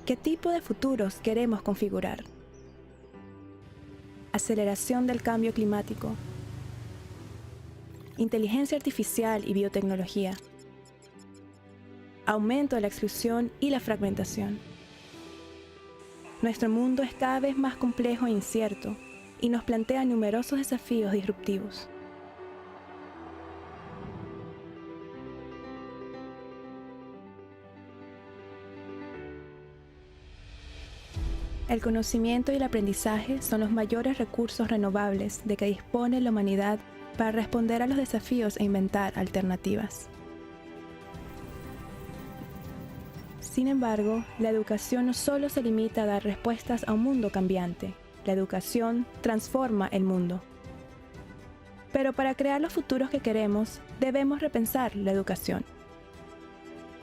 ¿Qué tipo de futuros queremos configurar? Aceleración del cambio climático, inteligencia artificial y biotecnología, aumento de la exclusión y la fragmentación. Nuestro mundo es cada vez más complejo e incierto y nos plantea numerosos desafíos disruptivos. El conocimiento y el aprendizaje son los mayores recursos renovables de que dispone la humanidad para responder a los desafíos e inventar alternativas. Sin embargo, la educación no solo se limita a dar respuestas a un mundo cambiante, la educación transforma el mundo. Pero para crear los futuros que queremos, debemos repensar la educación.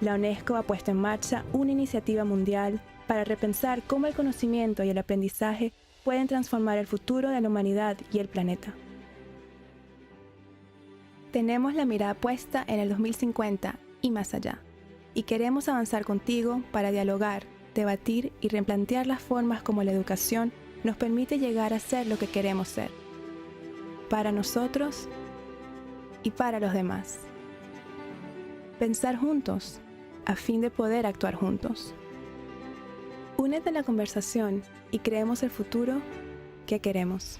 La UNESCO ha puesto en marcha una iniciativa mundial para repensar cómo el conocimiento y el aprendizaje pueden transformar el futuro de la humanidad y el planeta. Tenemos la mirada puesta en el 2050 y más allá, y queremos avanzar contigo para dialogar, debatir y replantear las formas como la educación nos permite llegar a ser lo que queremos ser, para nosotros y para los demás. Pensar juntos, a fin de poder actuar juntos. Únete a la conversación y creemos el futuro que queremos.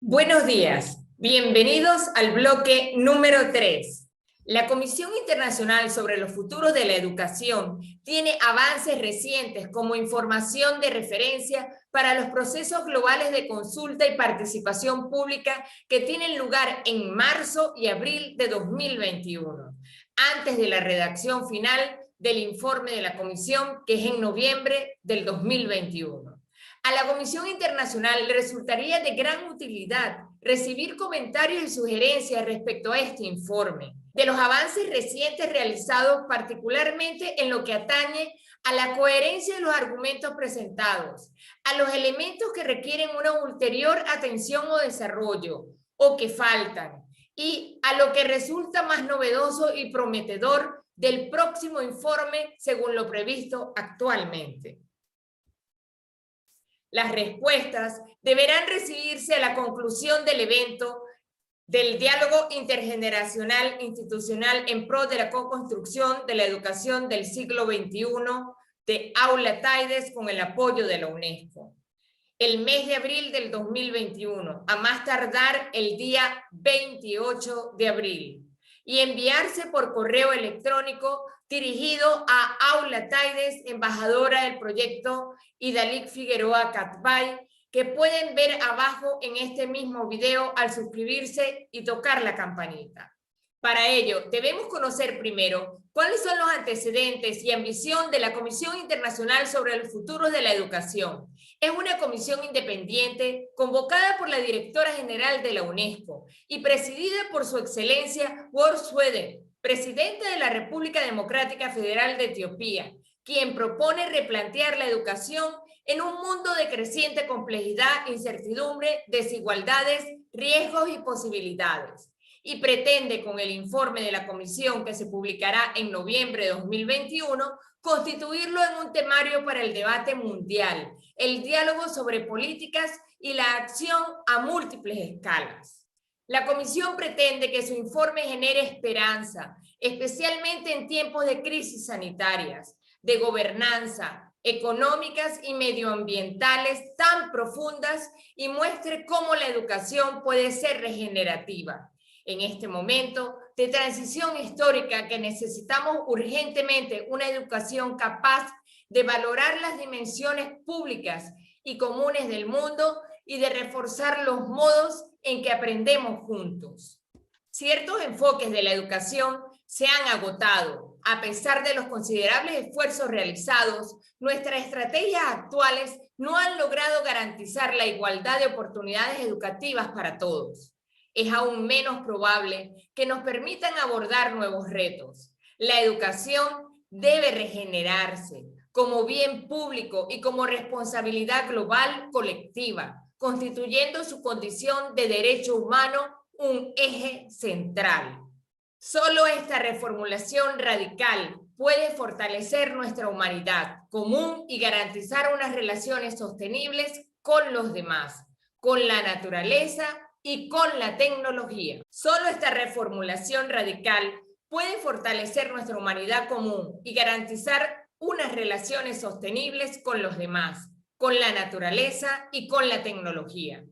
Buenos días, bienvenidos al bloque número 3. La Comisión Internacional sobre los Futuros de la Educación tiene avances recientes como información de referencia para los procesos globales de consulta y participación pública que tienen lugar en marzo y abril de 2021, antes de la redacción final del informe de la Comisión, que es en noviembre del 2021. A la Comisión Internacional le resultaría de gran utilidad recibir comentarios y sugerencias respecto a este informe, de los avances recientes realizados particularmente en lo que atañe a la coherencia de los argumentos presentados, a los elementos que requieren una ulterior atención o desarrollo, o que faltan, y a lo que resulta más novedoso y prometedor del próximo informe según lo previsto actualmente. Las respuestas deberán recibirse a la conclusión del evento del diálogo intergeneracional institucional en pro de la co-construcción de la educación del siglo XXI de Aula Taides con el apoyo de la UNESCO. El mes de abril del 2021, a más tardar el día 28 de abril, y enviarse por correo electrónico dirigido a Aula Taides, embajadora del proyecto Idalik Figueroa Catbay, que pueden ver abajo en este mismo video al suscribirse y tocar la campanita. Para ello, debemos conocer primero cuáles son los antecedentes y ambición de la Comisión Internacional sobre los Futuros de la Educación. Es una comisión independiente convocada por la directora general de la UNESCO y presidida por su excelencia Wor Sweden, presidente de la República Democrática Federal de Etiopía, quien propone replantear la educación en un mundo de creciente complejidad, incertidumbre, desigualdades, riesgos y posibilidades, y pretende con el informe de la comisión que se publicará en noviembre de 2021 constituirlo en un temario para el debate mundial, el diálogo sobre políticas y la acción a múltiples escalas. La comisión pretende que su informe genere esperanza, especialmente en tiempos de crisis sanitarias, de gobernanza, económicas y medioambientales tan profundas, y muestre cómo la educación puede ser regenerativa. En este momento de transición histórica que necesitamos urgentemente una educación capaz de valorar las dimensiones públicas y comunes del mundo y de reforzar los modos en que aprendemos juntos. Ciertos enfoques de la educación se han agotado. A pesar de los considerables esfuerzos realizados, nuestras estrategias actuales no han logrado garantizar la igualdad de oportunidades educativas para todos. Es aún menos probable que nos permitan abordar nuevos retos. La educación debe regenerarse como bien público y como responsabilidad global colectiva, constituyendo su condición de derecho humano un eje central. Solo esta reformulación radical puede fortalecer nuestra humanidad común y garantizar unas relaciones sostenibles con los demás, con la naturaleza y con la tecnología. Solo esta reformulación radical puede fortalecer nuestra humanidad común y garantizar unas relaciones sostenibles con los demás, con la naturaleza y con la tecnología.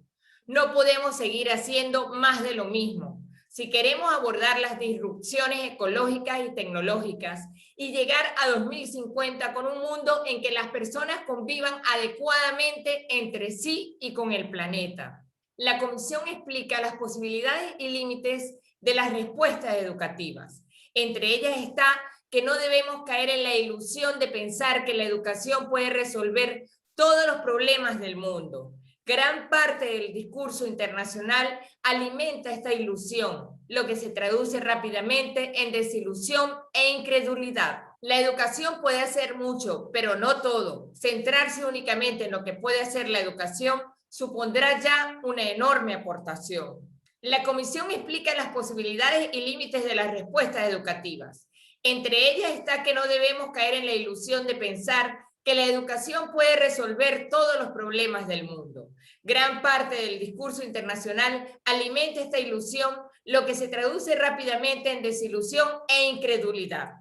No podemos seguir haciendo más de lo mismo. Si queremos abordar las disrupciones ecológicas y tecnológicas y llegar a 2050 con un mundo en que las personas convivan adecuadamente entre sí y con el planeta. La Comisión explica las posibilidades y límites de las respuestas educativas. Entre ellas está que no debemos caer en la ilusión de pensar que la educación puede resolver todos los problemas del mundo. Gran parte del discurso internacional alimenta esta ilusión, lo que se traduce rápidamente en desilusión e incredulidad. La educación puede hacer mucho, pero no todo. Centrarse únicamente en lo que puede hacer la educación supondrá ya una enorme aportación. La Comisión explica las posibilidades y límites de las respuestas educativas. Entre ellas está que no debemos caer en la ilusión de pensar que la educación puede resolver todos los problemas del mundo. Gran parte del discurso internacional alimenta esta ilusión, lo que se traduce rápidamente en desilusión e incredulidad.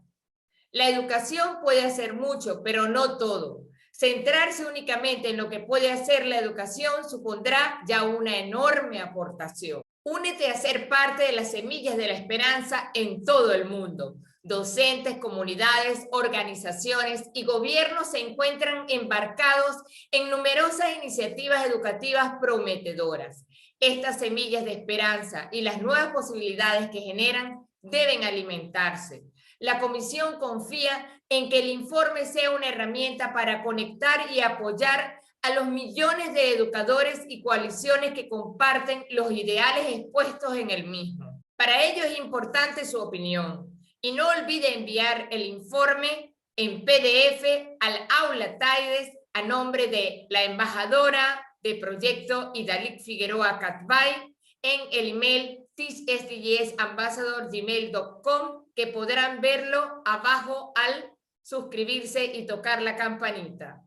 La educación puede hacer mucho, pero no todo. Centrarse únicamente en lo que puede hacer la educación supondrá ya una enorme aportación. Únete a ser parte de las semillas de la esperanza en todo el mundo. Docentes, comunidades, organizaciones y gobiernos se encuentran embarcados en numerosas iniciativas educativas prometedoras. Estas semillas de esperanza y las nuevas posibilidades que generan deben alimentarse. La Comisión confía en que el informe sea una herramienta para conectar y apoyar a los millones de educadores y coaliciones que comparten los ideales expuestos en el mismo. Para ello es importante su opinión. Y no olvide enviar el informe en PDF al Aula Taides a nombre de la embajadora de proyecto Idalit Figueroa Catbay en el email teachsdgsambassador@gmail.com, que podrán verlo abajo al suscribirse y tocar la campanita.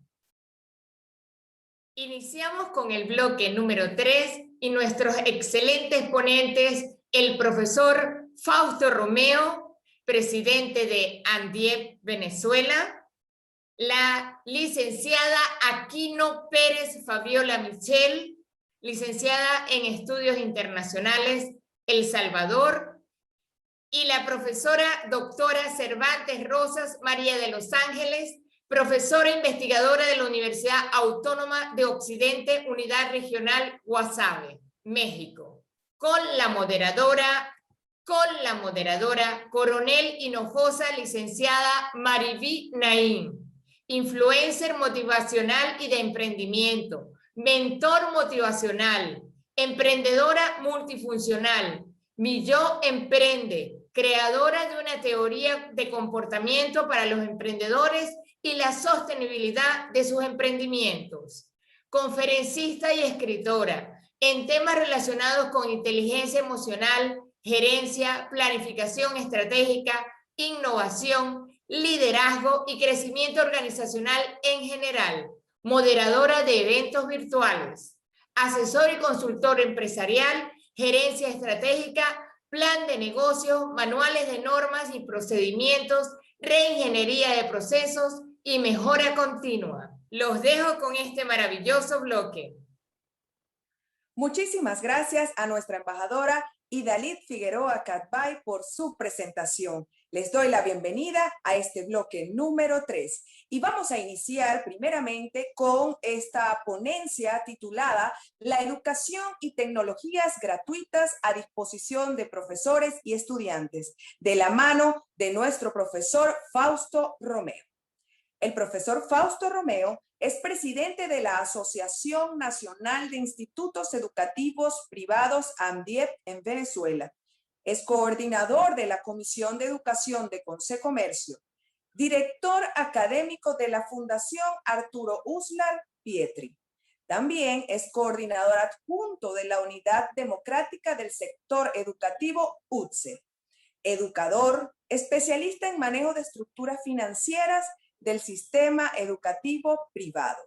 Iniciamos con el bloque número 3 y nuestros excelentes ponentes, el profesor Fausto Romeo, presidente de ANDIEP Venezuela, la licenciada Aquino Pérez Fabiola Michel, licenciada en Estudios Internacionales El Salvador, y la profesora doctora Cervantes Rosas María de los Ángeles, profesora investigadora de la Universidad Autónoma de Occidente, Unidad Regional Guasave, México, con la moderadora Coronel Hinojosa, licenciada Mariví Naim, influencer motivacional y de emprendimiento, mentor motivacional, emprendedora multifuncional, Mi Yo Emprende, creadora de una teoría de comportamiento para los emprendedores y la sostenibilidad de sus emprendimientos, conferencista y escritora en temas relacionados con inteligencia emocional, gerencia, planificación estratégica, innovación, liderazgo y crecimiento organizacional en general, moderadora de eventos virtuales, asesor y consultor empresarial, gerencia estratégica, plan de negocios, manuales de normas y procedimientos, reingeniería de procesos y mejora continua. Los dejo con este maravilloso bloque. Muchísimas gracias a nuestra embajadora Idalit Figueroa Catbay por su presentación. Les doy la bienvenida a este bloque número 3 y vamos a iniciar primeramente con esta ponencia titulada La educación y tecnologías gratuitas a disposición de profesores y estudiantes, de la mano de nuestro profesor Fausto Romeo. El profesor Fausto Romeo es presidente de la Asociación Nacional de Institutos Educativos Privados ANDIEP en Venezuela. Es coordinador de la Comisión de Educación de Concecomercio, director académico de la Fundación Arturo Uslar Pietri, También es coordinador adjunto de la Unidad Democrática del Sector Educativo UTSE. Educador, especialista en manejo de estructuras financieras del sistema educativo privado.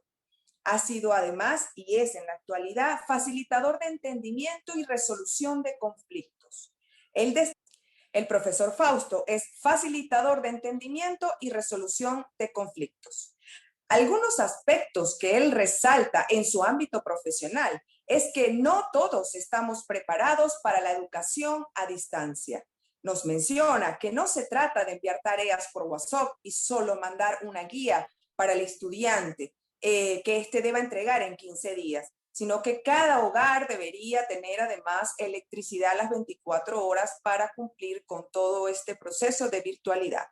Ha sido además y es en la actualidad facilitador de entendimiento y resolución de conflictos. El profesor Fausto es facilitador de entendimiento y resolución de conflictos. Algunos aspectos que él resalta en su ámbito profesional es que no todos estamos preparados para la educación a distancia. Nos menciona que no se trata de enviar tareas por WhatsApp y solo mandar una guía para el estudiante que éste deba entregar en 15 días, sino que cada hogar debería tener además electricidad las 24 horas para cumplir con todo este proceso de virtualidad.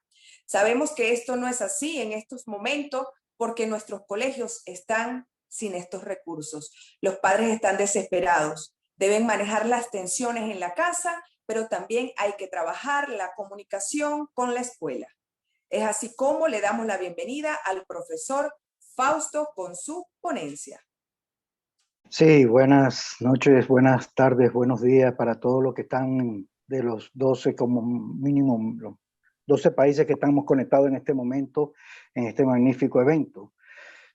Sabemos que esto no es así en estos momentos porque nuestros colegios están sin estos recursos. Los padres están desesperados, deben manejar las tensiones en la casa, pero también hay que trabajar la comunicación con la escuela. Es así como le damos la bienvenida al profesor Fausto con su ponencia. Sí, buenas noches, buenas tardes, buenos días para todos los que están de los 12, como mínimo, los 12 países que estamos conectados en este momento, en este magnífico evento.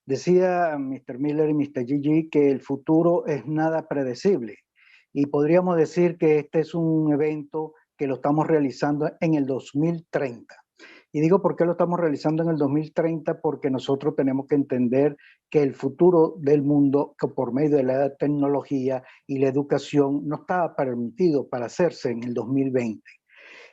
Decía Mr. Miller y Mr. Gigi que el futuro es nada predecible y podríamos decir que este es un evento que lo estamos realizando en el 2030. Y digo por qué lo estamos realizando en el 2030, porque nosotros tenemos que entender que el futuro del mundo, que por medio de la tecnología y la educación, no estaba permitido para hacerse en el 2020.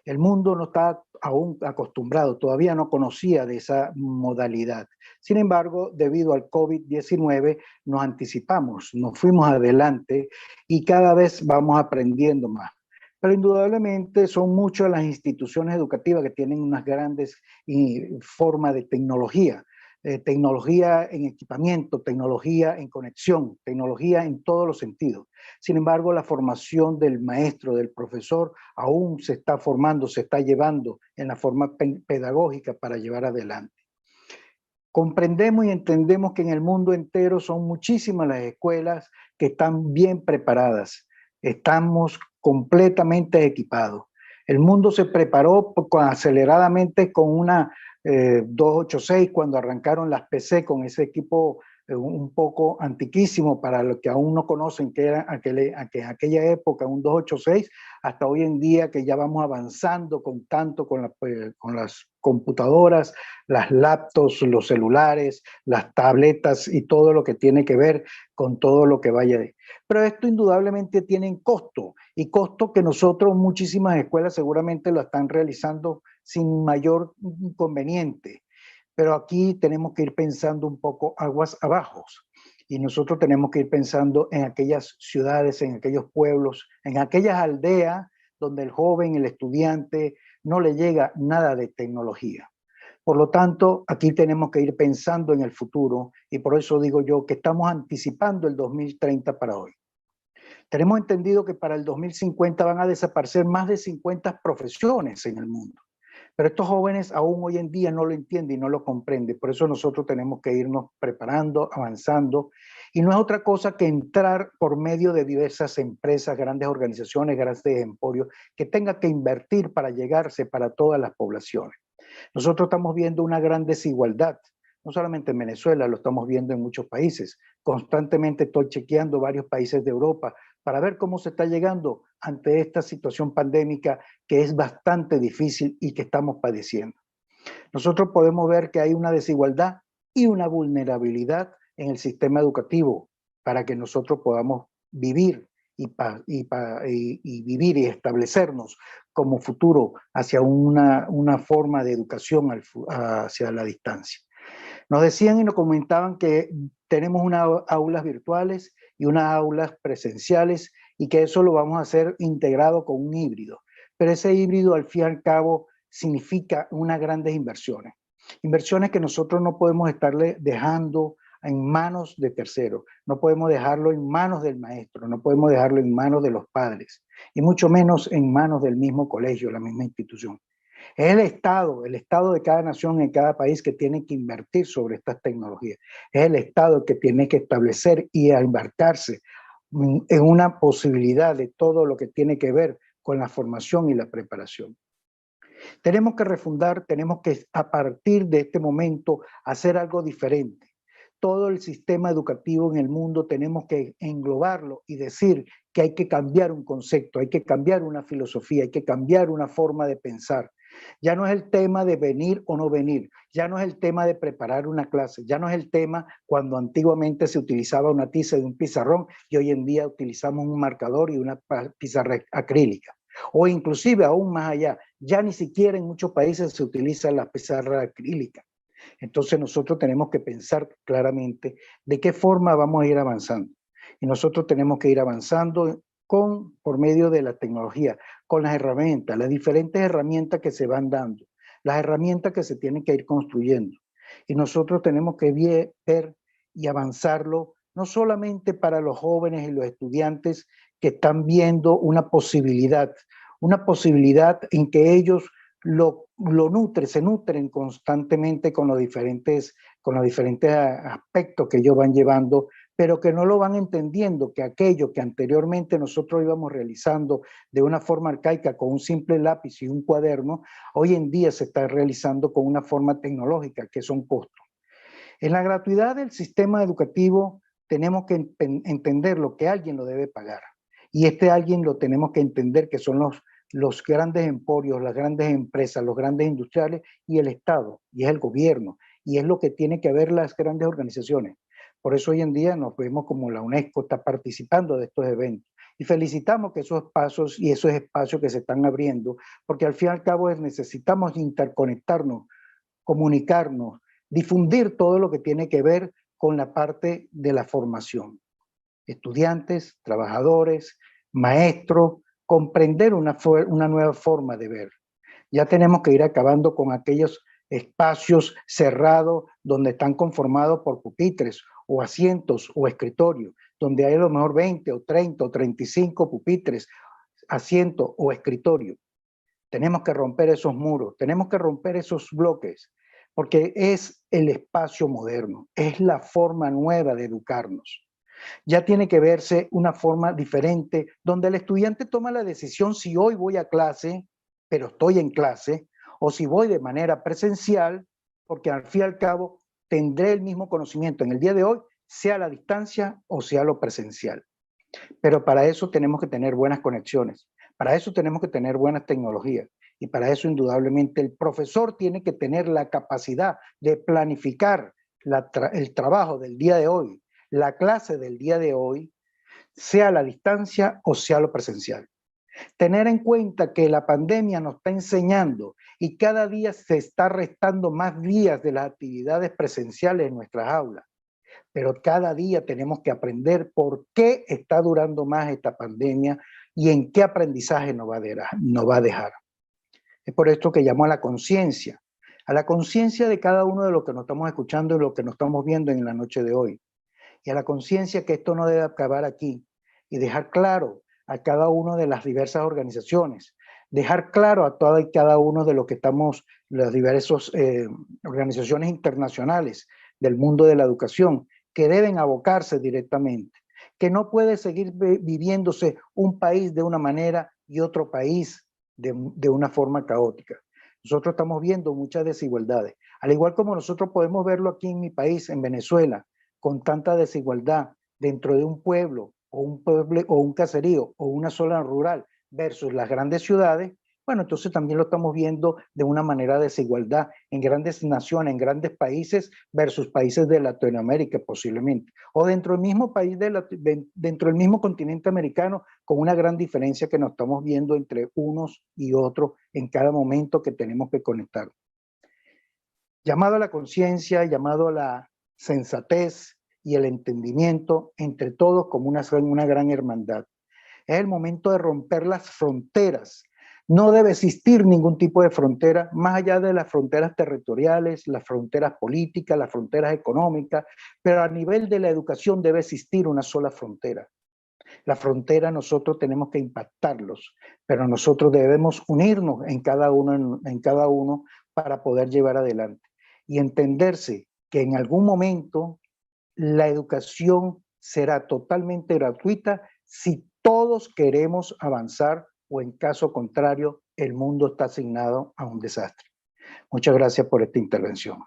El mundo no está aún acostumbrado, todavía no conocía de esa modalidad. Sin embargo, debido al COVID-19, nos anticipamos, nos fuimos adelante y cada vez vamos aprendiendo más. Pero indudablemente son muchas las instituciones educativas que tienen unas grandes formas de tecnología. Tecnología en equipamiento, tecnología en conexión, tecnología en todos los sentidos. Sin embargo, la formación del maestro, del profesor, aún se está formando, se está llevando en la forma pedagógica para llevar adelante. Comprendemos y entendemos que en el mundo entero son muchísimas las escuelas que están bien preparadas. Estamos completamente equipados. El mundo se preparó aceleradamente con una 286 cuando arrancaron las PC con ese equipo un poco antiquísimo para los que aún no conocen que era aquella época un 286, hasta hoy en día que ya vamos avanzando con las computadoras, las laptops, los celulares, las tabletas y todo lo que tiene que ver con todo lo que vaya de. Pero esto indudablemente tiene costo, y costo que nosotros, muchísimas escuelas seguramente lo están realizando sin mayor inconveniente. Pero aquí tenemos que ir pensando un poco aguas abajo, y nosotros tenemos que ir pensando en aquellas ciudades, en aquellos pueblos, en aquellas aldeas donde el joven, el estudiante, no le llega nada de tecnología. Por lo tanto, aquí tenemos que ir pensando en el futuro, y por eso digo yo que estamos anticipando el 2030 para hoy. Tenemos entendido que para el 2050 van a desaparecer más de 50 profesiones en el mundo. Pero estos jóvenes aún hoy en día no lo entienden y no lo comprenden. Por eso nosotros tenemos que irnos preparando, avanzando. Y no es otra cosa que entrar por medio de diversas empresas, grandes organizaciones, grandes emporios, que tengan que invertir para llegarse para todas las poblaciones. Nosotros estamos viendo una gran desigualdad. No solamente en Venezuela, lo estamos viendo en muchos países. Constantemente estoy chequeando varios países de Europa para ver cómo se está llegando ante esta situación pandémica que es bastante difícil y que estamos padeciendo. Nosotros podemos ver que hay una desigualdad y una vulnerabilidad en el sistema educativo para que nosotros podamos vivir y vivir y establecernos como futuro hacia una forma de educación hacia la distancia. Nos decían y nos comentaban que tenemos unas aulas virtuales y unas aulas presenciales y que eso lo vamos a hacer integrado con un híbrido. Pero ese híbrido al fin y al cabo significa unas grandes inversiones. Inversiones que nosotros no podemos estarle dejando en manos de terceros, no podemos dejarlo en manos del maestro, no podemos dejarlo en manos de los padres y mucho menos en manos del mismo colegio, la misma institución. Es el Estado de cada nación en cada país que tiene que invertir sobre estas tecnologías. Es el Estado que tiene que establecer y embarcarse en una posibilidad de todo lo que tiene que ver con la formación y la preparación. Tenemos que refundar, tenemos que a partir de este momento hacer algo diferente. Todo el sistema educativo en el mundo tenemos que englobarlo y decir que hay que cambiar un concepto, hay que cambiar una filosofía, hay que cambiar una forma de pensar. Ya no es el tema de venir o no venir, ya no es el tema de preparar una clase, ya no es el tema cuando antiguamente se utilizaba una tiza y un pizarrón y hoy en día utilizamos un marcador y una pizarra acrílica. O inclusive aún más allá, ya ni siquiera en muchos países se utiliza la pizarra acrílica. Entonces nosotros tenemos que pensar claramente de qué forma vamos a ir avanzando. Y nosotros tenemos que ir avanzando por medio de la tecnología, con las herramientas, las diferentes herramientas que se van dando, las herramientas que se tienen que ir construyendo. Y nosotros tenemos que ver y avanzarlo, no solamente para los jóvenes y los estudiantes que están viendo una posibilidad en que ellos se nutren constantemente con los diferentes aspectos que ellos van llevando, pero que no lo van entendiendo, que aquello que anteriormente nosotros íbamos realizando de una forma arcaica con un simple lápiz y un cuaderno, hoy en día se está realizando con una forma tecnológica, que son costos. En la gratuidad del sistema educativo tenemos que entender lo que alguien lo debe pagar. Y este alguien lo tenemos que entender que son los grandes emporios, las grandes empresas, los grandes industriales y el Estado, y es el gobierno, y es lo que tiene que ver las grandes organizaciones. Por eso hoy en día nos vemos como la UNESCO está participando de estos eventos. Y felicitamos que esos pasos y esos espacios que se están abriendo, porque al fin y al cabo necesitamos interconectarnos, comunicarnos, difundir todo lo que tiene que ver con la parte de la formación. Estudiantes, trabajadores, maestros, comprender una nueva forma de ver. Ya tenemos que ir acabando con aquellos espacios cerrados donde están conformados por pupitres o asientos o escritorios, donde hay a lo mejor 20 o 30 o 35 pupitres, asientos o escritorios. Tenemos que romper esos muros, tenemos que romper esos bloques, porque es el espacio moderno, es la forma nueva de educarnos. Ya tiene que verse una forma diferente, donde el estudiante toma la decisión si hoy voy a clase, pero estoy en clase, o si voy de manera presencial, porque al fin y al cabo tendré el mismo conocimiento en el día de hoy, sea a la distancia o sea lo presencial. Pero para eso tenemos que tener buenas conexiones, para eso tenemos que tener buenas tecnologías, y para eso indudablemente el profesor tiene que tener la capacidad de planificar el trabajo del día de hoy, la clase del día de hoy, sea a la distancia o sea lo presencial. Tener en cuenta que la pandemia nos está enseñando y cada día se está restando más días de las actividades presenciales en nuestras aulas. Pero cada día tenemos que aprender por qué está durando más esta pandemia y en qué aprendizaje nos va a dejar. Es por esto que llamo a la conciencia de cada uno de lo que nos estamos escuchando y lo que nos estamos viendo en la noche de hoy. Y a la conciencia que esto no debe acabar aquí, y dejar claro a cada una de las diversas organizaciones, dejar claro a toda y cada uno de lo que estamos, las diversas organizaciones internacionales del mundo de la educación, que deben abocarse directamente, que no puede seguir viviéndose un país de una manera y otro país de una forma caótica. Nosotros estamos viendo muchas desigualdades, al igual como nosotros podemos verlo aquí en mi país, en Venezuela, con tanta desigualdad dentro de un pueblo o un caserío o una zona rural versus las grandes ciudades. Bueno, entonces también lo estamos viendo de una manera de desigualdad en grandes naciones, en grandes países versus países de Latinoamérica posiblemente, o dentro del mismo país, dentro del mismo continente americano, con una gran diferencia que nos estamos viendo entre unos y otros en cada momento que tenemos que conectar. Llamado a la conciencia, llamado a la sensatez y el entendimiento entre todos como una gran hermandad. Es el momento de romper las fronteras. No debe existir ningún tipo de frontera más allá de las fronteras territoriales, las fronteras políticas, las fronteras económicas, pero a nivel de la educación debe existir una sola frontera. La frontera nosotros tenemos que impactarlos, pero nosotros debemos unirnos en cada uno para poder llevar adelante y entenderse que en algún momento la educación será totalmente gratuita si todos queremos avanzar o en caso contrario el mundo está asignado a un desastre. Muchas gracias por esta intervención.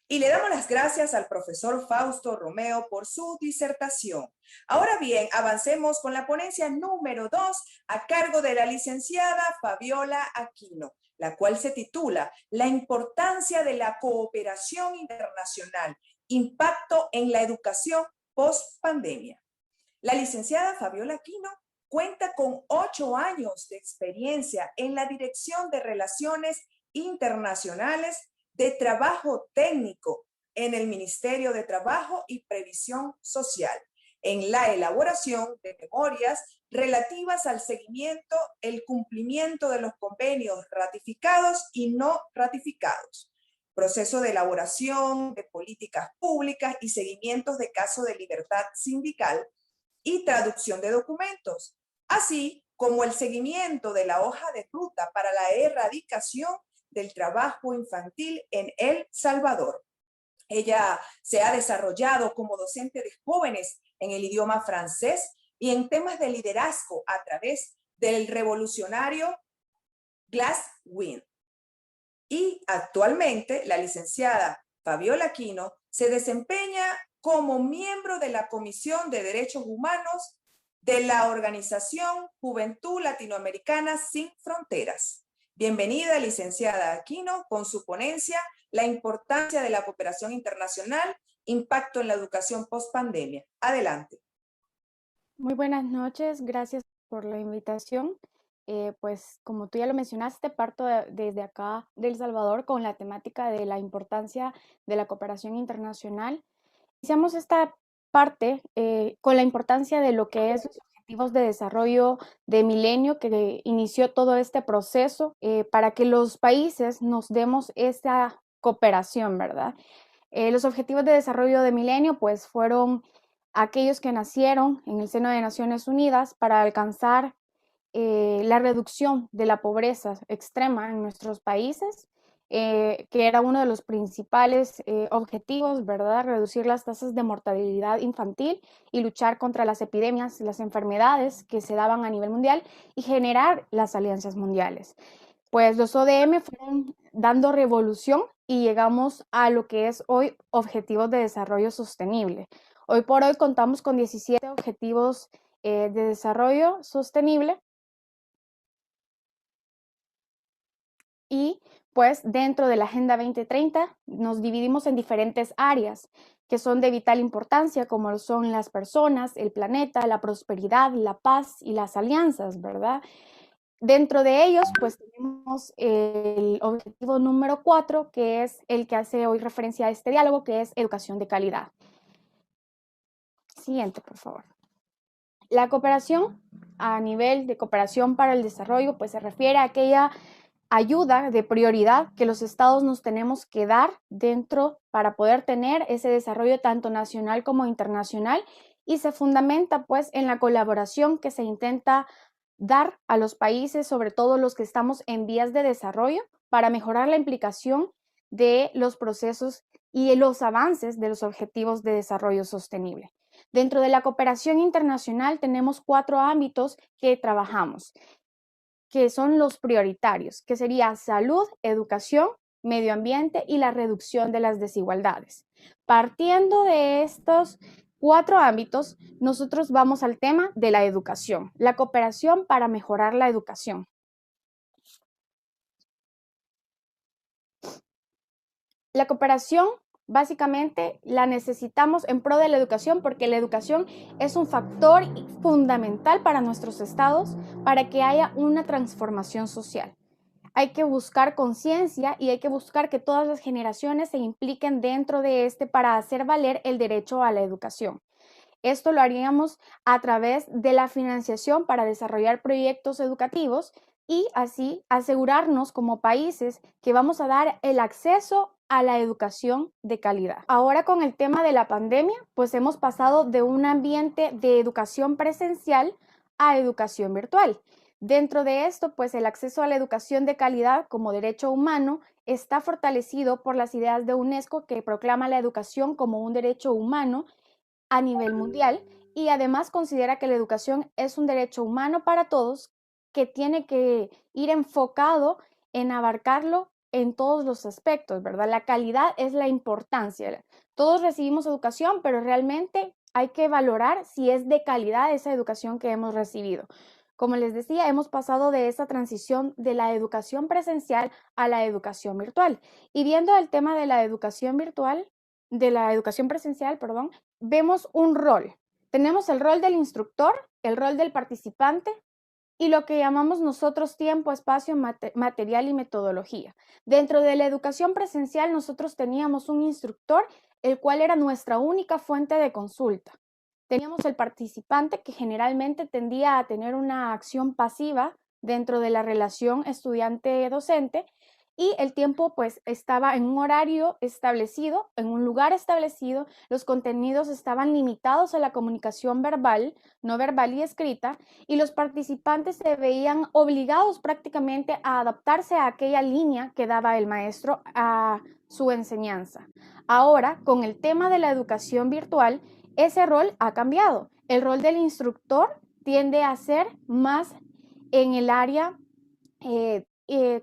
Y le damos las gracias al profesor Fausto Romeo por su disertación. Ahora bien, avancemos con la ponencia número 2 a cargo de la licenciada Fabiola Aquino, la cual se titula La importancia de la cooperación internacional, impacto en la educación post-pandemia. La licenciada Fabiola Aquino cuenta con 8 años de experiencia en la Dirección de Relaciones Internacionales de Trabajo Técnico en el Ministerio de Trabajo y Previsión Social, en la elaboración de memorias relativas al seguimiento, el cumplimiento de los convenios ratificados y no ratificados, proceso de elaboración de políticas públicas y seguimientos de casos de libertad sindical y traducción de documentos, así como el seguimiento de la hoja de ruta para la erradicación del trabajo infantil en El Salvador. Ella se ha desarrollado como docente de jóvenes en el idioma francés y en temas de liderazgo a través del revolucionario Glass-Wing. Y actualmente la licenciada Fabiola Aquino se desempeña como miembro de la Comisión de Derechos Humanos de la Organización Juventud Latinoamericana Sin Fronteras. Bienvenida, licenciada Aquino, con su ponencia La importancia de la cooperación internacional, impacto en la educación post-pandemia. Adelante. Muy buenas noches, gracias por la invitación. Pues como tú ya lo mencionaste, parto desde acá de El Salvador con la temática de la importancia de la cooperación internacional. Iniciamos esta parte con la importancia de lo que es los objetivos de desarrollo de milenio que inició todo este proceso para que los países nos demos esa cooperación, ¿verdad? Los objetivos de desarrollo de milenio pues fueron aquellos que nacieron en el seno de Naciones Unidas para alcanzar la reducción de la pobreza extrema en nuestros países, que era uno de los principales objetivos, ¿verdad? Reducir las tasas de mortalidad infantil y luchar contra las epidemias, las enfermedades que se daban a nivel mundial y generar las alianzas mundiales. Pues los ODM fueron dando revolución y llegamos a lo que es hoy Objetivos de Desarrollo Sostenible. Hoy por hoy contamos con 17 Objetivos de Desarrollo Sostenible. Y pues dentro de la Agenda 2030 nos dividimos en diferentes áreas que son de vital importancia, como son las personas, el planeta, la prosperidad, la paz y las alianzas, ¿verdad? Dentro de ellos, pues tenemos el objetivo número 4, que es el que hace hoy referencia a este diálogo, que es educación de calidad. Siguiente, por favor. La cooperación a nivel de cooperación para el desarrollo, pues se refiere a aquella ayuda de prioridad que los estados nos tenemos que dar dentro para poder tener ese desarrollo tanto nacional como internacional y se fundamenta pues en la colaboración que se intenta dar a los países, sobre todo los que estamos en vías de desarrollo, para mejorar la implicación de los procesos y los avances de los objetivos de desarrollo sostenible. Dentro de la cooperación internacional tenemos 4 ámbitos que trabajamos, que son los prioritarios, que sería salud, educación, medio ambiente y la reducción de las desigualdades. Partiendo de estos 4 ámbitos, nosotros vamos al tema de la educación, la cooperación para mejorar la educación. La cooperación básicamente la necesitamos en pro de la educación porque la educación es un factor fundamental para nuestros estados para que haya una transformación social. Hay que buscar conciencia y hay que buscar que todas las generaciones se impliquen dentro de para hacer valer el derecho a la educación. Esto lo haríamos a través de la financiación para desarrollar proyectos educativos y así asegurarnos como países que vamos a dar el acceso a la educación de calidad. Ahora con el tema de la pandemia, pues hemos pasado de un ambiente de educación presencial a educación virtual. Dentro de esto, pues el acceso a la educación de calidad como derecho humano está fortalecido por las ideas de UNESCO que proclama la educación como un derecho humano a nivel mundial y además considera que la educación es un derecho humano para todos que tiene que ir enfocado en abarcarlo en todos los aspectos, ¿verdad? La calidad es la importancia. Todos recibimos educación, pero realmente hay que valorar si es de calidad esa educación que hemos recibido. Como les decía, hemos pasado de esa transición de la educación presencial a la educación virtual. Y viendo el tema de la educación virtual, de la educación presencial, perdón, vemos un rol. Tenemos el rol del instructor, el rol del participante y lo que llamamos nosotros tiempo, espacio, material y metodología. Dentro de la educación presencial nosotros teníamos un instructor, el cual era nuestra única fuente de consulta. Teníamos el participante que generalmente tendía a tener una acción pasiva dentro de la relación estudiante-docente y el tiempo pues estaba en un horario establecido, en un lugar establecido, los contenidos estaban limitados a la comunicación verbal, no verbal y escrita, y los participantes se veían obligados prácticamente a adaptarse a aquella línea que daba el maestro a su enseñanza. Ahora, con el tema de la educación virtual, ese rol ha cambiado. El rol del instructor tiende a ser más en el área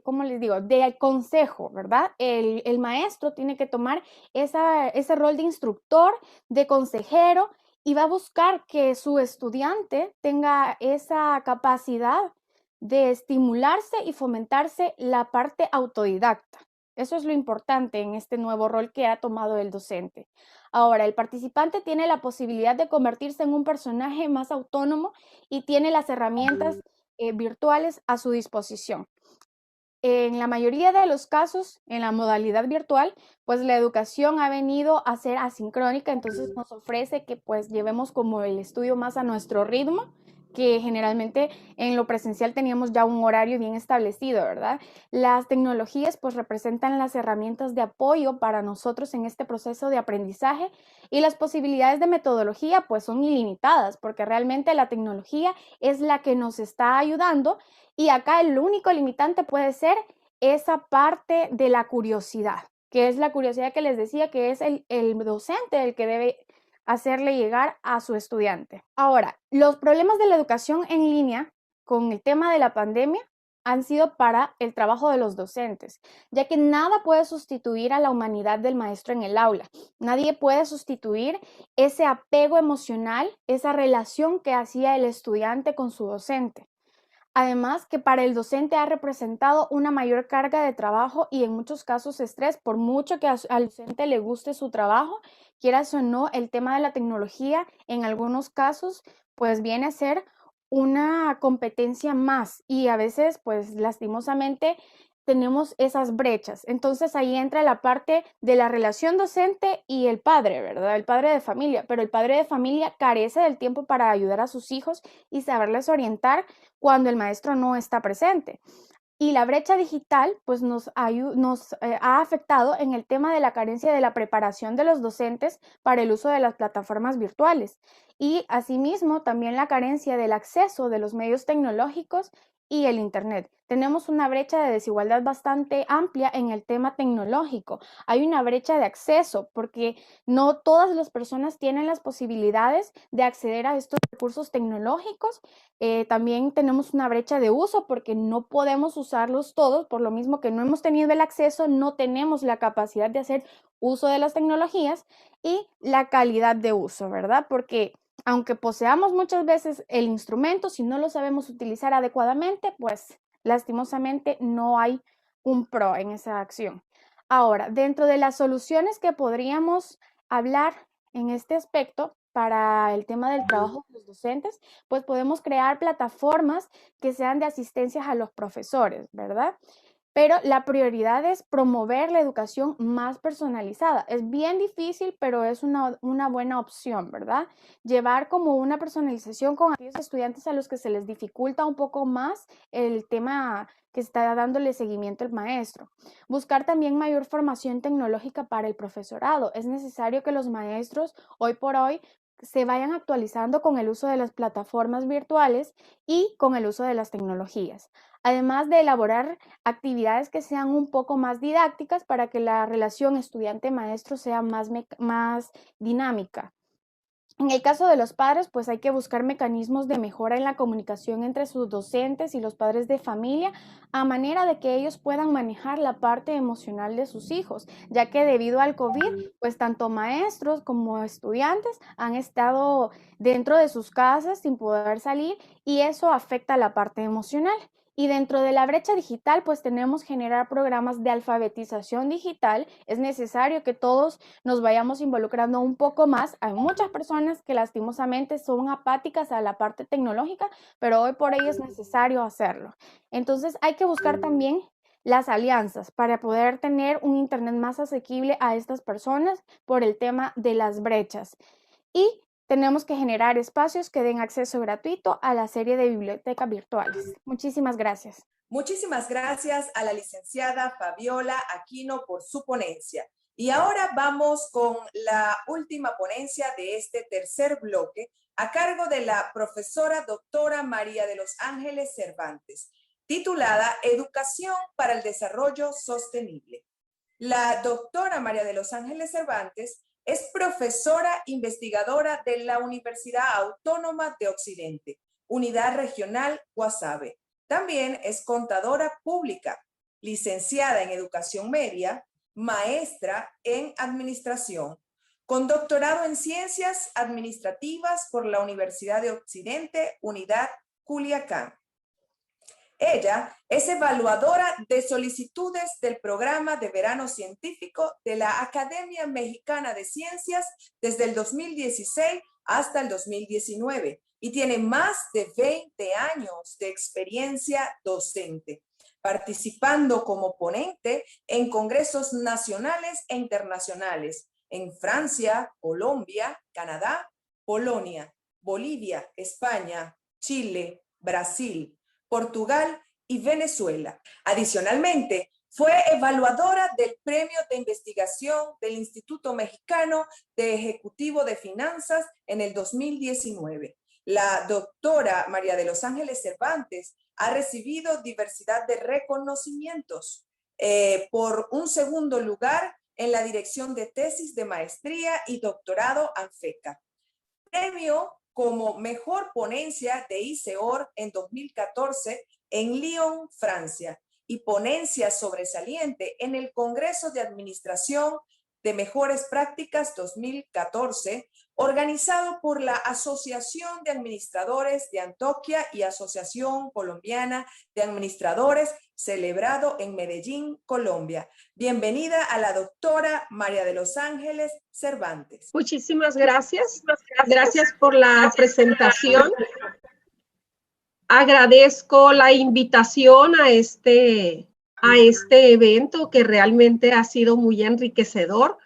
¿cómo les digo?, de consejo, ¿verdad? El maestro tiene que tomar ese rol de instructor, de consejero, y va a buscar que su estudiante tenga esa capacidad de estimularse y fomentarse la parte autodidacta. Eso es lo importante en este nuevo rol que ha tomado el docente. Ahora, el participante tiene la posibilidad de convertirse en un personaje más autónomo y tiene las herramientas virtuales a su disposición. En la mayoría de los casos, en la modalidad virtual, pues la educación ha venido a ser asincrónica, entonces nos ofrece que pues llevemos como el estudio más a nuestro ritmo, que generalmente en lo presencial teníamos ya un horario bien establecido, ¿verdad? Las tecnologías pues representan las herramientas de apoyo para nosotros en este proceso de aprendizaje y las posibilidades de metodología pues son ilimitadas porque realmente la tecnología es la que nos está ayudando y acá el único limitante puede ser esa parte de la curiosidad, que es la curiosidad que les decía que es el docente el que debe hacerle llegar a su estudiante. Ahora, los problemas de la educación en línea con el tema de la pandemia han sido para el trabajo de los docentes, ya que nada puede sustituir a la humanidad del maestro en el aula. Nadie puede sustituir ese apego emocional, esa relación que hacía el estudiante con su docente. Además, que para el docente ha representado una mayor carga de trabajo y en muchos casos estrés, por mucho que al docente le guste su trabajo, quieras o no, el tema de la tecnología en algunos casos pues viene a ser una competencia más y a veces pues lastimosamente tenemos esas brechas. Entonces ahí entra la parte de la relación docente y el padre, ¿verdad? El padre de familia, pero el padre de familia carece del tiempo para ayudar a sus hijos y saberles orientar cuando el maestro no está presente. Y la brecha digital pues nos ha afectado en el tema de la carencia de la preparación de los docentes para el uso de las plataformas virtuales y asimismo también la carencia del acceso de los medios tecnológicos y el Internet. Tenemos una brecha de desigualdad bastante amplia en el tema tecnológico. Hay una brecha de acceso porque no todas las personas tienen las posibilidades de acceder a estos recursos tecnológicos. También tenemos una brecha de uso porque no podemos usarlos todos, por lo mismo que no hemos tenido el acceso, no tenemos la capacidad de hacer uso de las tecnologías y la calidad de uso, ¿verdad? Porque aunque poseamos muchas veces el instrumento, si no lo sabemos utilizar adecuadamente, pues lastimosamente no hay un pro en esa acción. Ahora, dentro de las soluciones que podríamos hablar en este aspecto para el tema del trabajo de los docentes, pues podemos crear plataformas que sean de asistencia a los profesores, ¿verdad? pero la prioridad es promover la educación más personalizada. Es bien difícil, pero es una buena opción, ¿verdad? Llevar como una personalización con aquellos estudiantes a los que se les dificulta un poco más el tema que está dándole seguimiento el maestro. Buscar también mayor formación tecnológica para el profesorado. Es necesario que los maestros hoy por hoy se vayan actualizando con el uso de las plataformas virtuales y con el uso de las tecnologías. Además de elaborar actividades que sean un poco más didácticas para que la relación estudiante-maestro sea más dinámica. En el caso de los padres, pues hay que buscar mecanismos de mejora en la comunicación entre sus docentes y los padres de familia, a manera de que ellos puedan manejar la parte emocional de sus hijos, ya que debido al COVID, pues tanto maestros como estudiantes han estado dentro de sus casas sin poder salir y eso afecta la parte emocional. Y dentro de la brecha digital, pues tenemos que generar programas de alfabetización digital. Es necesario que todos nos vayamos involucrando un poco más. Hay muchas personas que lastimosamente son apáticas a la parte tecnológica, pero hoy por hoy es necesario hacerlo. Entonces hay que buscar también las alianzas para poder tener un internet más asequible a estas personas por el tema de las brechas. Y tenemos que generar espacios que den acceso gratuito a la serie de bibliotecas virtuales. Muchísimas gracias. Muchísimas gracias a la licenciada Fabiola Aquino por su ponencia. Y ahora vamos con la última ponencia de este tercer bloque a cargo de la profesora doctora María de los Ángeles Cervantes, titulada Educación para el Desarrollo Sostenible. La doctora María de los Ángeles Cervantes es profesora investigadora de la Universidad Autónoma de Occidente, Unidad Regional Guasave. También es contadora pública, licenciada en Educación Media, maestra en Administración, con doctorado en Ciencias Administrativas por la Universidad de Occidente, Unidad Culiacán. Ella es evaluadora de solicitudes del programa de verano científico de la Academia Mexicana de Ciencias desde el 2016 hasta el 2019 y tiene más de 20 años de experiencia docente, participando como ponente en congresos nacionales e internacionales en Francia, Colombia, Canadá, Polonia, Bolivia, España, Chile, Brasil, Portugal y Venezuela. Adicionalmente, fue evaluadora del Premio de Investigación del Instituto Mexicano de Ejecutivo de Finanzas en el 2019. La doctora María de los Ángeles Cervantes ha recibido diversidad de reconocimientos por un segundo lugar en la dirección de tesis de maestría y doctorado ANFECA. Premio como mejor ponencia de ICEOR en 2014 en Lyon, Francia, y ponencia sobresaliente en el Congreso de Administración de Mejores Prácticas 2014, organizado por la Asociación de Administradores de Antioquia y Asociación Colombiana de Administradores, celebrado en Medellín, Colombia. Bienvenida a la doctora María de los Ángeles Cervantes. Muchísimas gracias. Gracias por la presentación. Agradezco la invitación a este evento que realmente ha sido muy enriquecedor.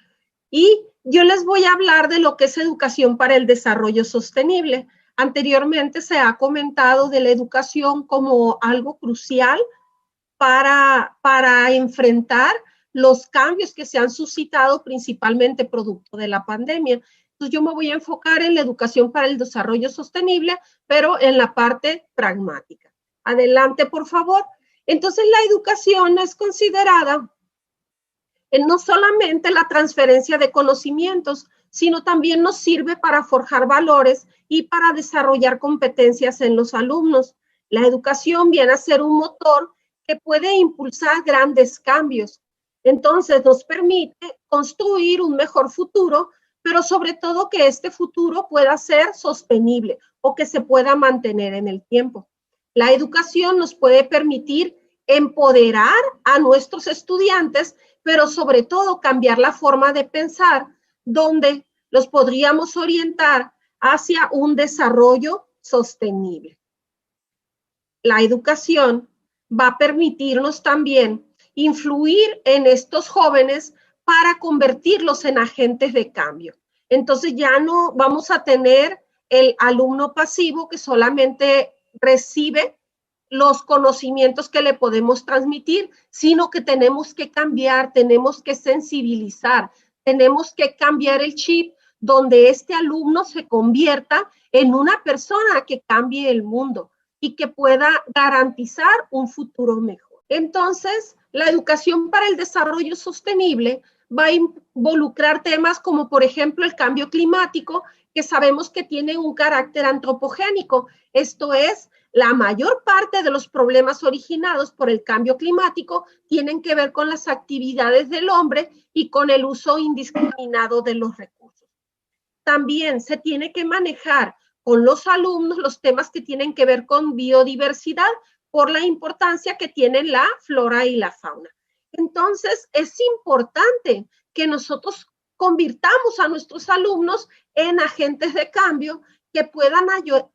Y yo les voy a hablar de lo que es educación para el desarrollo sostenible. Anteriormente se ha comentado de la educación como algo crucial para enfrentar los cambios que se han suscitado principalmente producto de la pandemia. Entonces yo me voy a enfocar en la educación para el desarrollo sostenible, pero en la parte pragmática. Adelante, por favor. Entonces la educación es considerada no solamente la transferencia de conocimientos, sino también nos sirve para forjar valores y para desarrollar competencias en los alumnos. La educación viene a ser un motor que puede impulsar grandes cambios. Entonces nos permite construir un mejor futuro, pero sobre todo que este futuro pueda ser sostenible o que se pueda mantener en el tiempo. La educación nos puede permitir empoderar a nuestros estudiantes, pero sobre todo cambiar la forma de pensar, donde los podríamos orientar hacia un desarrollo sostenible. La educación va a permitirnos también influir en estos jóvenes para convertirlos en agentes de cambio. Entonces ya no vamos a tener el alumno pasivo que solamente recibe los conocimientos que le podemos transmitir, sino que tenemos que cambiar, tenemos que sensibilizar, tenemos que cambiar el chip donde este alumno se convierta en una persona que cambie el mundo y que pueda garantizar un futuro mejor. Entonces, la educación para el desarrollo sostenible va a involucrar temas como, por ejemplo, el cambio climático, que sabemos que tiene un carácter antropogénico. Esto es, la mayor parte de los problemas originados por el cambio climático tienen que ver con las actividades del hombre y con el uso indiscriminado de los recursos. También se tiene que manejar con los alumnos los temas que tienen que ver con biodiversidad por la importancia que tienen la flora y la fauna. Entonces, es importante que nosotros convirtamos a nuestros alumnos en agentes de cambio que puedan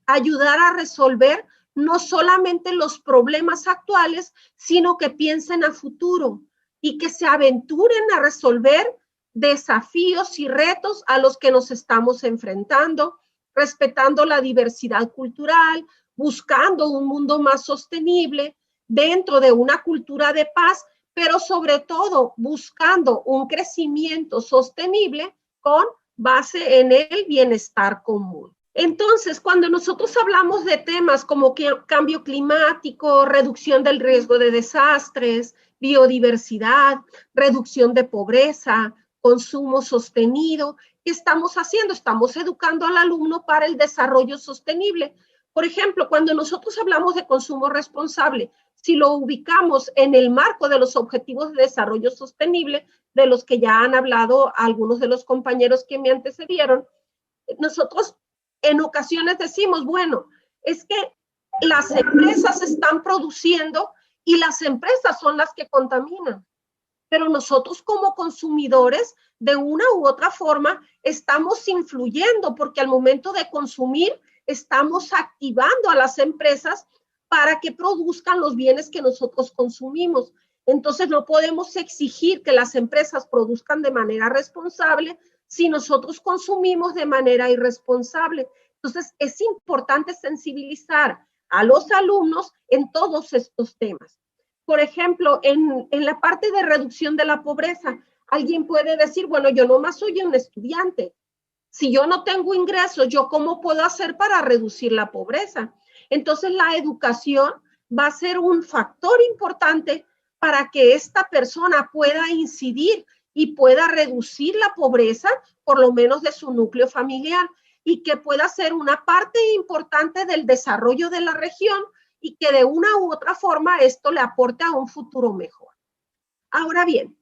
ayudar a resolver no solamente los problemas actuales, sino que piensen a futuro y que se aventuren a resolver desafíos y retos a los que nos estamos enfrentando, respetando la diversidad cultural, buscando un mundo más sostenible dentro de una cultura de paz, pero sobre todo buscando un crecimiento sostenible con base en el bienestar común. Entonces, cuando nosotros hablamos de temas como cambio climático, reducción del riesgo de desastres, biodiversidad, reducción de pobreza, consumo sostenido, ¿qué estamos haciendo? Estamos educando al alumno para el desarrollo sostenible. Por ejemplo, cuando nosotros hablamos de consumo responsable, si lo ubicamos en el marco de los objetivos de desarrollo sostenible, de los que ya han hablado algunos de los compañeros que me antecedieron, nosotros en ocasiones decimos, bueno, es que las empresas están produciendo y las empresas son las que contaminan. Pero nosotros como consumidores, de una u otra forma, estamos influyendo porque al momento de consumir, estamos activando a las empresas para que produzcan los bienes que nosotros consumimos. Entonces, no podemos exigir que las empresas produzcan de manera responsable si nosotros consumimos de manera irresponsable. Entonces, es importante sensibilizar a los alumnos en todos estos temas. Por ejemplo, en la parte de reducción de la pobreza, alguien puede decir, bueno, yo nomás soy un estudiante. Si yo no tengo ingresos, ¿yo cómo puedo hacer para reducir la pobreza? Entonces, la educación va a ser un factor importante para que esta persona pueda incidir y pueda reducir la pobreza, por lo menos de su núcleo familiar, y que pueda ser una parte importante del desarrollo de la región y que de una u otra forma esto le aporte a un futuro mejor. Ahora bien,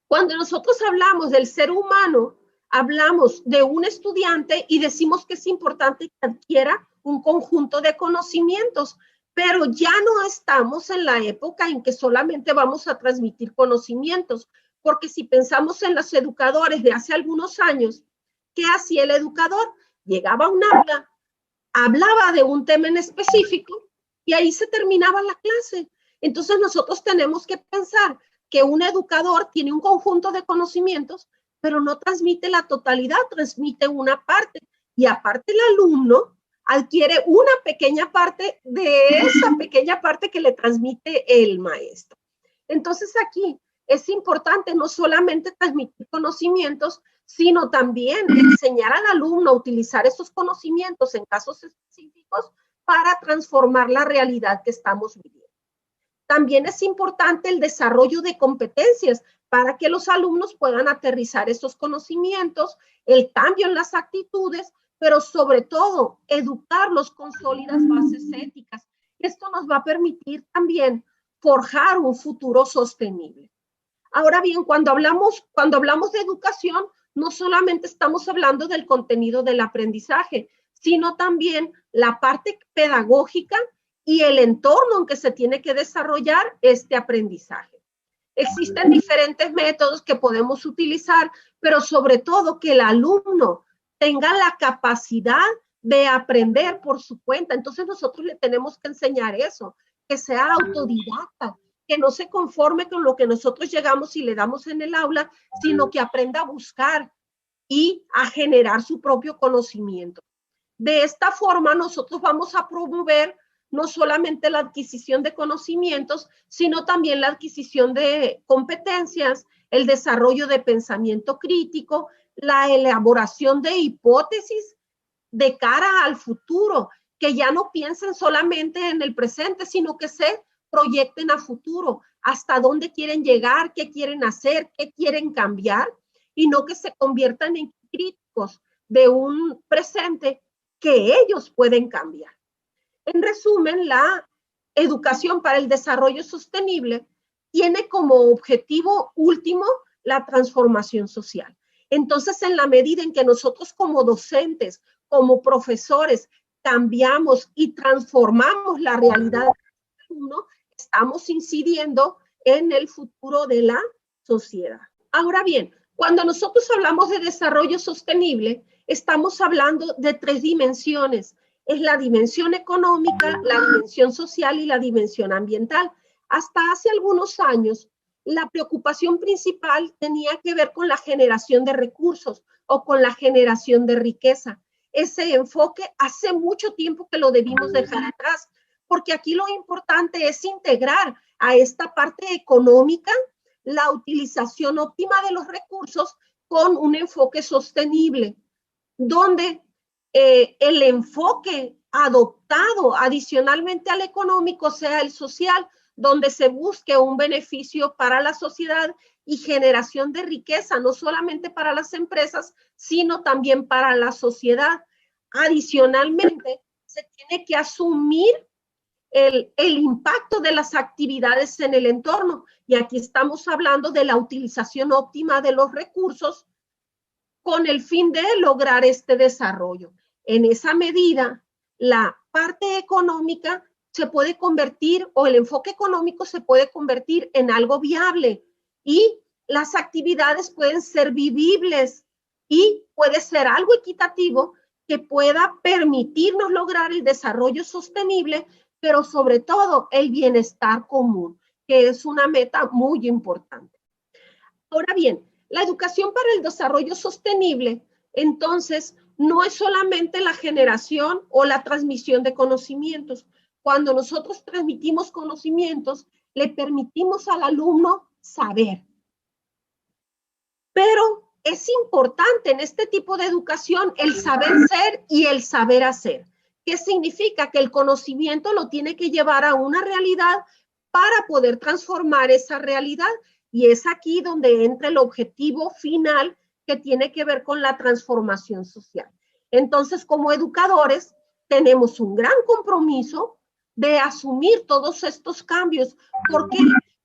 cuando nosotros hablamos del ser humano, hablamos de un estudiante y decimos que es importante que adquiera un conjunto de conocimientos, pero ya no estamos en la época en que solamente vamos a transmitir conocimientos, porque si pensamos en los educadores de hace algunos años, ¿qué hacía el educador? Llegaba a un aula, hablaba de un tema en específico y ahí se terminaba la clase. Entonces nosotros tenemos que pensar que un educador tiene un conjunto de conocimientos, pero no transmite la totalidad, transmite una parte. Y aparte el alumno adquiere una pequeña parte de esa pequeña parte que le transmite el maestro. Entonces aquí es importante no solamente transmitir conocimientos, sino también enseñar al alumno a utilizar esos conocimientos en casos específicos para transformar la realidad que estamos viviendo. También es importante el desarrollo de competencias para que los alumnos puedan aterrizar esos conocimientos, el cambio en las actitudes, pero sobre todo educarlos con sólidas bases éticas. Esto nos va a permitir también forjar un futuro sostenible. Ahora bien, cuando hablamos de educación, no solamente estamos hablando del contenido del aprendizaje, sino también la parte pedagógica y el entorno en que se tiene que desarrollar este aprendizaje. Existen diferentes métodos que podemos utilizar, pero sobre todo que el alumno tenga la capacidad de aprender por su cuenta. Entonces nosotros le tenemos que enseñar eso, que sea autodidacta, que no se conforme con lo que nosotros llegamos y le damos en el aula, sino que aprenda a buscar y a generar su propio conocimiento. De esta forma, nosotros vamos a promover no solamente la adquisición de conocimientos, sino también la adquisición de competencias, el desarrollo de pensamiento crítico, la elaboración de hipótesis de cara al futuro, que ya no piensen solamente en el presente, sino que se proyecten a futuro, hasta dónde quieren llegar, qué quieren hacer, qué quieren cambiar, y no que se conviertan en críticos de un presente que ellos pueden cambiar. En resumen, la educación para el desarrollo sostenible tiene como objetivo último la transformación social. Entonces, en la medida en que nosotros como docentes, como profesores, cambiamos y transformamos la realidad del alumno, estamos incidiendo en el futuro de la sociedad. Ahora bien, cuando nosotros hablamos de desarrollo sostenible, estamos hablando de 3 dimensiones. Es la dimensión económica, la dimensión social y la dimensión ambiental. Hasta hace algunos años, la preocupación principal tenía que ver con la generación de recursos o con la generación de riqueza. Ese enfoque hace mucho tiempo que lo debimos dejar atrás, porque aquí lo importante es integrar a esta parte económica la utilización óptima de los recursos con un enfoque sostenible, donde el enfoque adoptado adicionalmente al económico sea el social, donde se busque un beneficio para la sociedad y generación de riqueza, no solamente para las empresas, sino también para la sociedad. Adicionalmente, se tiene que asumir el impacto de las actividades en el entorno. Y aquí estamos hablando de la utilización óptima de los recursos con el fin de lograr este desarrollo. En esa medida, la parte económica se puede convertir, o el enfoque económico se puede convertir en algo viable, y las actividades pueden ser vivibles y puede ser algo equitativo que pueda permitirnos lograr el desarrollo sostenible, pero sobre todo el bienestar común, que es una meta muy importante. Ahora bien, la educación para el desarrollo sostenible, entonces, no es solamente la generación o la transmisión de conocimientos. Cuando nosotros transmitimos conocimientos, le permitimos al alumno saber. Pero es importante en este tipo de educación el saber ser y el saber hacer. ¿Qué significa? Que el conocimiento lo tiene que llevar a una realidad para poder transformar esa realidad. Y es aquí donde entra el objetivo final que tiene que ver con la transformación social. Entonces, como educadores, tenemos un gran compromiso de asumir todos estos cambios. ¿Por qué?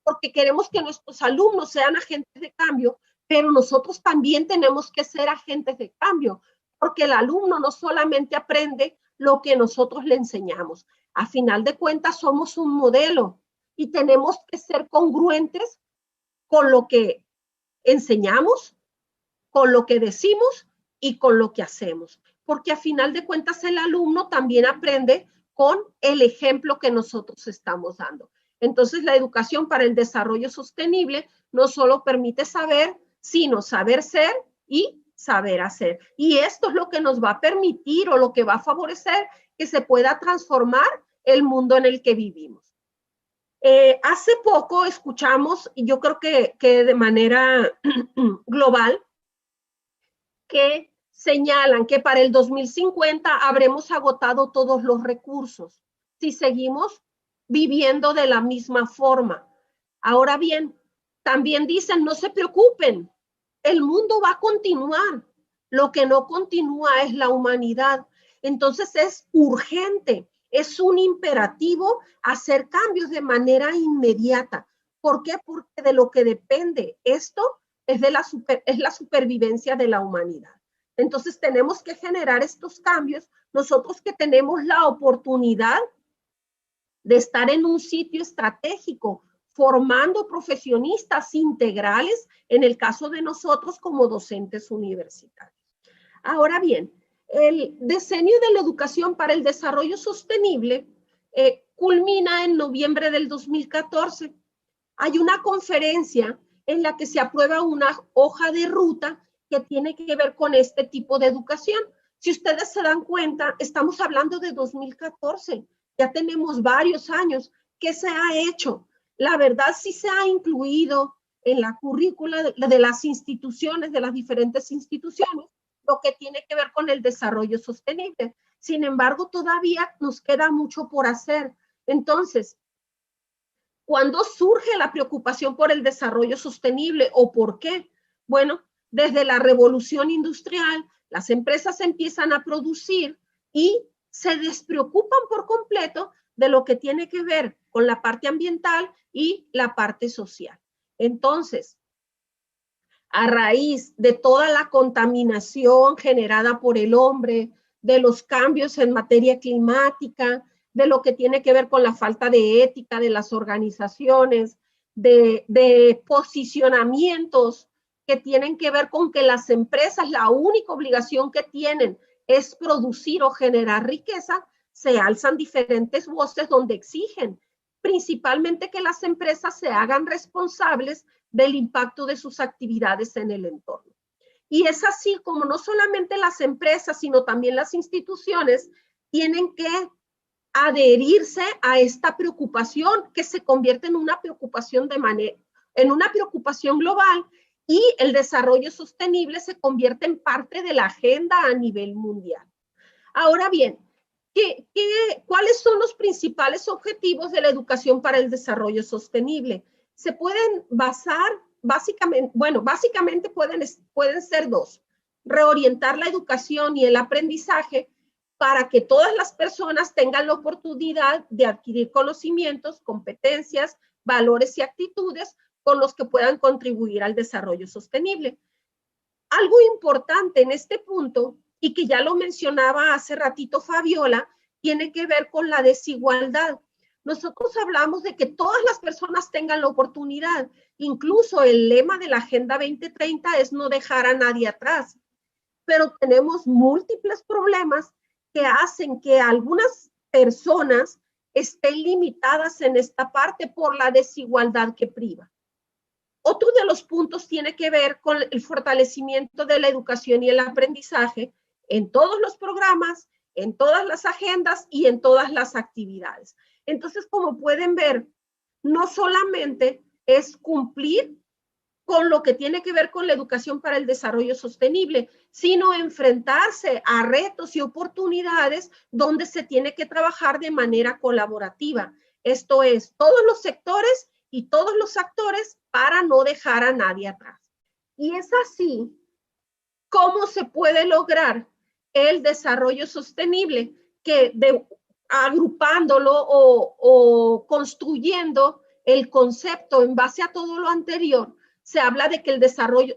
Porque queremos que nuestros alumnos sean agentes de cambio, pero nosotros también tenemos que ser agentes de cambio, porque el alumno no solamente aprende lo que nosotros le enseñamos. A final de cuentas, somos un modelo y tenemos que ser congruentes con lo que enseñamos, con lo que decimos y con lo que hacemos. Porque a final de cuentas el alumno también aprende con el ejemplo que nosotros estamos dando. Entonces la educación para el desarrollo sostenible no solo permite saber, sino saber ser y saber hacer. Y esto es lo que nos va a permitir o lo que va a favorecer que se pueda transformar el mundo en el que vivimos. Hace poco escuchamos, y yo creo que de manera global, que señalan que para el 2050 habremos agotado todos los recursos si seguimos viviendo de la misma forma. Ahora bien, también dicen, no se preocupen, el mundo va a continuar. Lo que no continúa es la humanidad. Entonces es urgente, es un imperativo hacer cambios de manera inmediata. ¿Por qué? Porque de lo que depende esto es la supervivencia de la humanidad. Entonces tenemos que generar estos cambios. Nosotros que tenemos la oportunidad de estar en un sitio estratégico, formando profesionistas integrales, en el caso de nosotros como docentes universitarios. Ahora bien, el diseño de la educación para el desarrollo sostenible culmina en noviembre del 2014 hay una conferencia en la que se aprueba una hoja de ruta que tiene que ver con este tipo de educación. Si ustedes se dan cuenta, estamos hablando de 2014, ya tenemos varios años. ¿Qué se ha hecho? La verdad sí se ha incluido en la currícula de las instituciones, de las diferentes instituciones, lo que tiene que ver con el desarrollo sostenible. Sin embargo, todavía nos queda mucho por hacer. Entonces, ¿cuándo surge la preocupación por el desarrollo sostenible o por qué? Bueno, desde la revolución industrial, las empresas empiezan a producir y se despreocupan por completo de lo que tiene que ver con la parte ambiental y la parte social. Entonces, a raíz de toda la contaminación generada por el hombre, de los cambios en materia climática, de lo que tiene que ver con la falta de ética de las organizaciones, de posicionamientos que tienen que ver con que las empresas, la única obligación que tienen es producir o generar riqueza, se alzan diferentes voces donde exigen principalmente que las empresas se hagan responsables del impacto de sus actividades en el entorno. Y es así como no solamente las empresas, sino también las instituciones tienen que adherirse a esta preocupación que se convierte en una preocupación en una preocupación global, y el desarrollo sostenible se convierte en parte de la agenda a nivel mundial. Ahora bien, ¿cuáles son los principales objetivos de la educación para el desarrollo sostenible? Se pueden basar básicamente pueden ser dos: reorientar la educación y el aprendizaje para que todas las personas tengan la oportunidad de adquirir conocimientos, competencias, valores y actitudes con los que puedan contribuir al desarrollo sostenible. Algo importante en este punto, y que ya lo mencionaba hace ratito Fabiola, tiene que ver con la desigualdad. Nosotros hablamos de que todas las personas tengan la oportunidad. Incluso el lema de la Agenda 2030 es no dejar a nadie atrás. Pero tenemos múltiples problemas que hacen que algunas personas estén limitadas en esta parte por la desigualdad que priva. Otro de los puntos tiene que ver con el fortalecimiento de la educación y el aprendizaje en todos los programas, en todas las agendas y en todas las actividades. Entonces, como pueden ver, no solamente es cumplir con lo que tiene que ver con la educación para el desarrollo sostenible, sino enfrentarse a retos y oportunidades donde se tiene que trabajar de manera colaborativa. Esto es, todos los sectores y todos los actores para no dejar a nadie atrás. Y es así como se puede lograr el desarrollo sostenible, que agrupándolo o construyendo el concepto en base a todo lo anterior, se habla de que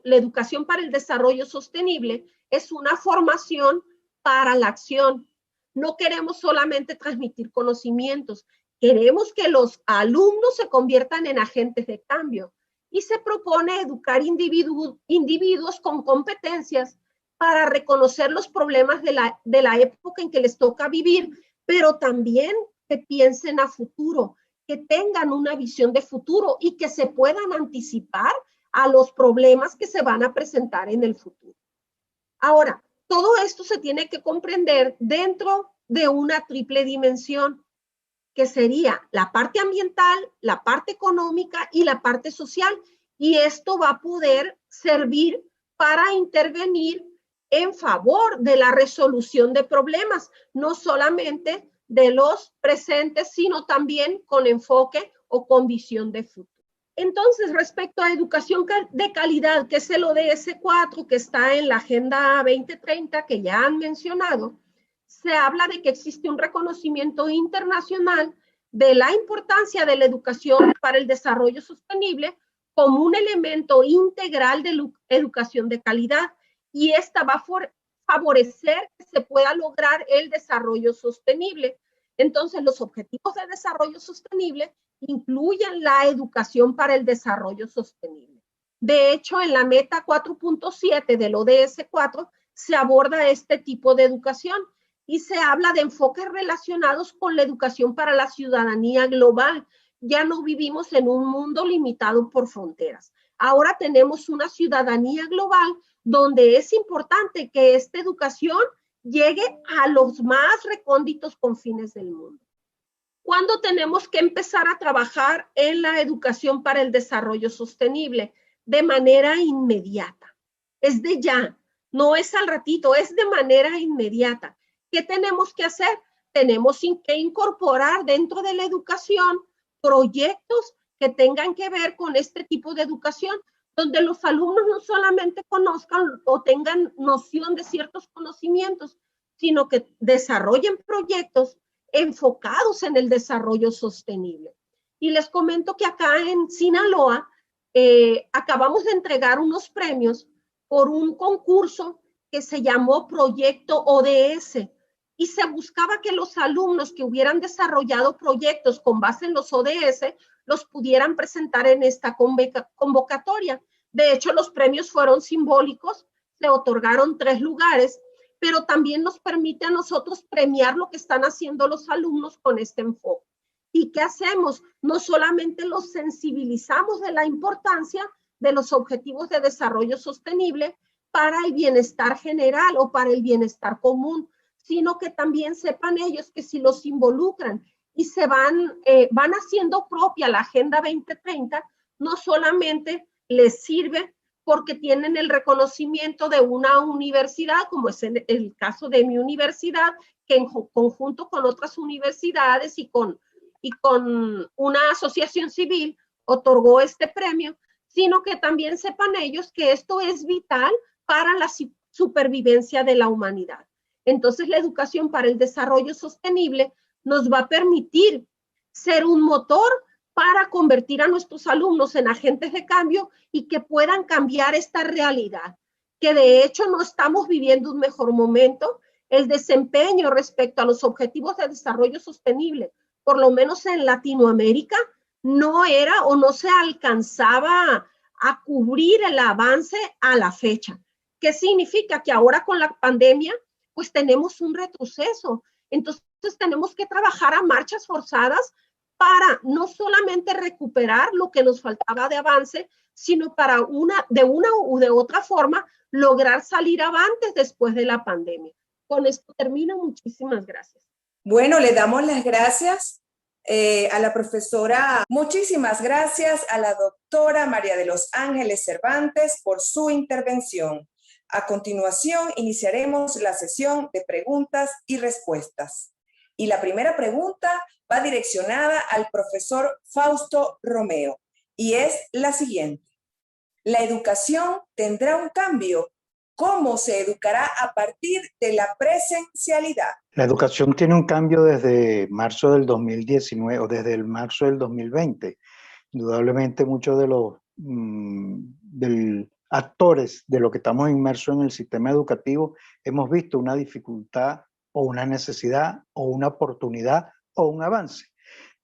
la educación para el desarrollo sostenible es una formación para la acción. No queremos solamente transmitir conocimientos, queremos que los alumnos se conviertan en agentes de cambio, y se propone educar individuos con competencias para reconocer los problemas de la época en que les toca vivir, pero también que piensen a futuro, que tengan una visión de futuro y que se puedan anticipar a los problemas que se van a presentar en el futuro. Ahora, todo esto se tiene que comprender dentro de una triple dimensión, que sería la parte ambiental, la parte económica y la parte social, y esto va a poder servir para intervenir en favor de la resolución de problemas, no solamente de los presentes, sino también con enfoque o con visión de futuro. Entonces, respecto a educación de calidad, que es el ODS 4, que está en la Agenda 2030, que ya han mencionado, se habla de que existe un reconocimiento internacional de la importancia de la educación para el desarrollo sostenible como un elemento integral de educación de calidad, y esta va a favorecer que se pueda lograr el desarrollo sostenible. Entonces, los objetivos de desarrollo sostenible incluyen la educación para el desarrollo sostenible. De hecho, en la meta 4.7 del ODS 4 se aborda este tipo de educación y se habla de enfoques relacionados con la educación para la ciudadanía global. ya no vivimos en un mundo limitado por fronteras. Ahora tenemos una ciudadanía global donde es importante que esta educación llegue a los más recónditos confines del mundo. ¿Cuándo tenemos que empezar a trabajar en la educación para el desarrollo sostenible? De manera inmediata. Es de ya, no es al ratito, es de manera inmediata. ¿Qué tenemos que hacer? Tenemos que incorporar dentro de la educación proyectos que tengan que ver con este tipo de educación, donde los alumnos no solamente conozcan o tengan noción de ciertos conocimientos, sino que desarrollen proyectos enfocados en el desarrollo sostenible. Y les comento que acá en Sinaloa acabamos de entregar unos premios por un concurso que se llamó Proyecto ODS, y se buscaba que los alumnos que hubieran desarrollado proyectos con base en los ODS los pudieran presentar en esta convocatoria. De hecho, los premios fueron simbólicos, se otorgaron 3 lugares, pero también nos permite a nosotros premiar lo que están haciendo los alumnos con este enfoque. ¿Y qué hacemos? No solamente los sensibilizamos de la importancia de los objetivos de desarrollo sostenible para el bienestar general o para el bienestar común, sino que también sepan ellos que si los involucran y se van haciendo propia la Agenda 2030, no solamente les sirve porque tienen el reconocimiento de una universidad, como es el caso de mi universidad, que en conjunto con otras universidades y con una asociación civil otorgó este premio, sino que también sepan ellos que esto es vital para la supervivencia de la humanidad. Entonces, la educación para el desarrollo sostenible nos va a permitir ser un motor para convertir a nuestros alumnos en agentes de cambio y que puedan cambiar esta realidad, que de hecho no estamos viviendo un mejor momento. El desempeño respecto a los objetivos de desarrollo sostenible, por lo menos en Latinoamérica, no era o no se alcanzaba a cubrir el avance a la fecha. ¿Qué significa? Que ahora con la pandemia, pues tenemos un retroceso. Entonces tenemos que trabajar a marchas forzadas para no solamente recuperar lo que nos faltaba de avance, sino para de una u de otra forma lograr salir avantes después de la pandemia. Con esto termino. Muchísimas gracias. Bueno, le damos las gracias a la profesora. Muchísimas gracias a la doctora María de los Ángeles Cervantes por su intervención. A continuación, iniciaremos la sesión de preguntas y respuestas. Y la primera pregunta va direccionada al profesor Fausto Romeo y es la siguiente. ¿La educación tendrá un cambio? ¿Cómo se educará a partir de la presencialidad? La educación tiene un cambio desde marzo del 2019 o desde el marzo del 2020. Indudablemente muchos de los actores de lo que estamos inmersos en el sistema educativo hemos visto una dificultad o una necesidad o una oportunidad o un avance.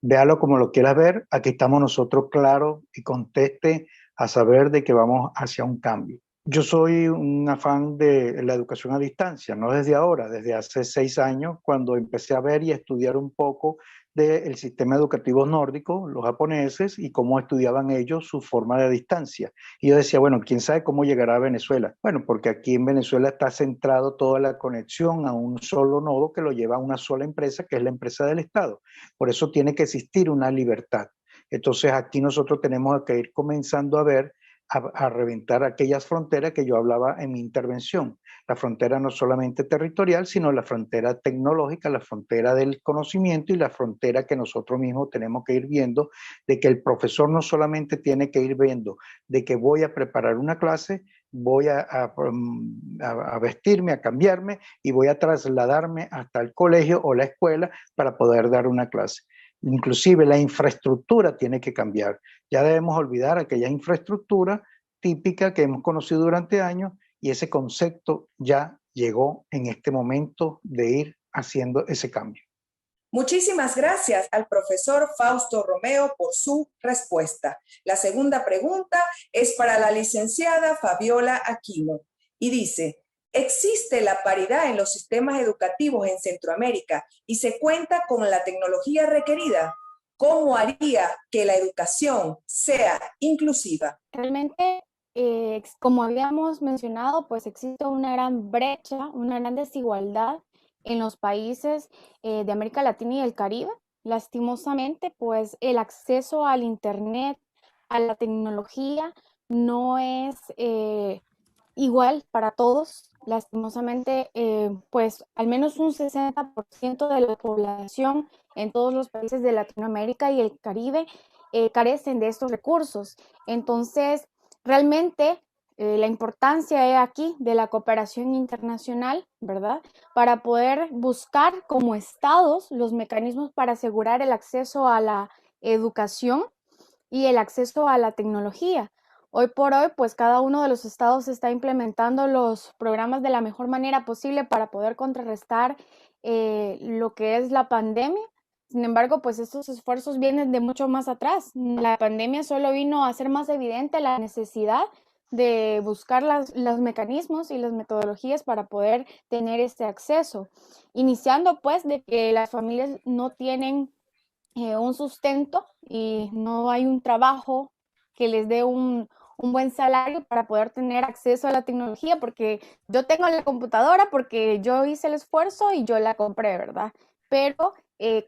Véalo como lo quieras ver, aquí estamos nosotros claros y conteste a saber de que vamos hacia un cambio. Yo soy un afán de la educación a distancia, no desde ahora, desde hace 6 años, cuando empecé a ver y a estudiar un poco del sistema educativo nórdico, los japoneses, y cómo estudiaban ellos su forma de distancia. Y yo decía, bueno, ¿quién sabe cómo llegará a Venezuela? Bueno, porque aquí en Venezuela está centrado toda la conexión a un solo nodo que lo lleva a una sola empresa, que es la empresa del Estado. Por eso tiene que existir una libertad. Entonces aquí nosotros tenemos que ir comenzando a ver, a reventar aquellas fronteras que yo hablaba en mi intervención. La frontera no solamente territorial, sino la frontera tecnológica, la frontera del conocimiento y la frontera que nosotros mismos tenemos que ir viendo, de que el profesor no solamente tiene que ir viendo de que voy a preparar una clase, voy a vestirme, a cambiarme y voy a trasladarme hasta el colegio o la escuela para poder dar una clase. Inclusive la infraestructura tiene que cambiar. Ya debemos olvidar aquella infraestructura típica que hemos conocido durante años y ese concepto ya llegó en este momento de ir haciendo ese cambio. Muchísimas gracias al profesor Fausto Romeo por su respuesta. La segunda pregunta es para la licenciada Fabiola Aquino y dice: ¿existe la paridad en los sistemas educativos en Centroamérica y se cuenta con la tecnología requerida? ¿Cómo haría que la educación sea inclusiva? Realmente, como habíamos mencionado, pues existe una gran brecha, una gran desigualdad en los países de América Latina y el Caribe. Lastimosamente, pues el acceso al Internet, a la tecnología, no es igual para todos. Lastimosamente, pues al menos un 60% de la población en todos los países de Latinoamérica y el Caribe carecen de estos recursos. Entonces, realmente la importancia aquí de la cooperación internacional, ¿verdad? Para poder buscar como estados los mecanismos para asegurar el acceso a la educación y el acceso a la tecnología. Hoy por hoy, pues cada uno de los estados está implementando los programas de la mejor manera posible para poder contrarrestar lo que es la pandemia. Sin embargo, pues estos esfuerzos vienen de mucho más atrás. La pandemia solo vino a hacer más evidente la necesidad de buscar los mecanismos y las metodologías para poder tener este acceso. Iniciando pues de que las familias no tienen un sustento y no hay un trabajo que les dé un buen salario para poder tener acceso a la tecnología, porque yo tengo la computadora porque yo hice el esfuerzo y yo la compré, ¿verdad? Pero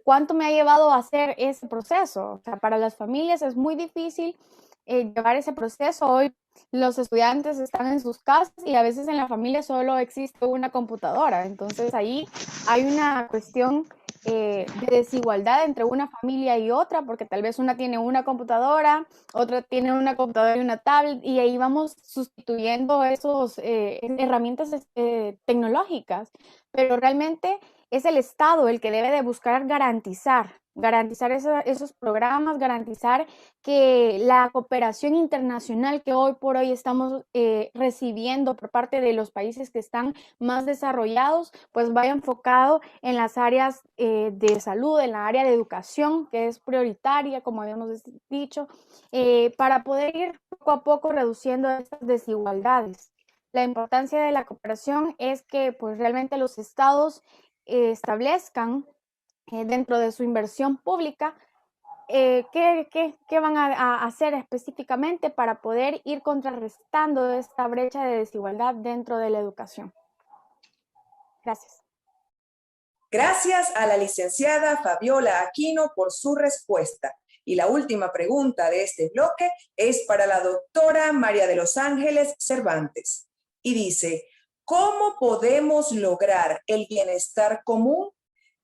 ¿cuánto me ha llevado a hacer ese proceso? O sea, para las familias es muy difícil llevar ese proceso. Hoy los estudiantes están en sus casas y a veces en la familia solo existe una computadora. Entonces ahí hay una cuestión de desigualdad entre una familia y otra, porque tal vez una tiene una computadora, otra tiene una computadora y una tablet, y ahí vamos sustituyendo esos herramientas tecnológicas, pero realmente es el Estado el que debe de buscar garantizar esos programas, garantizar que la cooperación internacional que hoy por hoy estamos recibiendo por parte de los países que están más desarrollados, pues vaya enfocado en las áreas de salud, en la área de educación, que es prioritaria, como habíamos dicho, para poder ir poco a poco reduciendo estas desigualdades. La importancia de la cooperación es que pues realmente los estados establezcan dentro de su inversión pública qué van a hacer específicamente para poder ir contrarrestando esta brecha de desigualdad dentro de la educación. Gracias. Gracias a la licenciada Fabiola Aquino por su respuesta. Y la última pregunta de este bloque es para la doctora María de los Ángeles Cervantes. Y dice, ¿cómo podemos lograr el bienestar común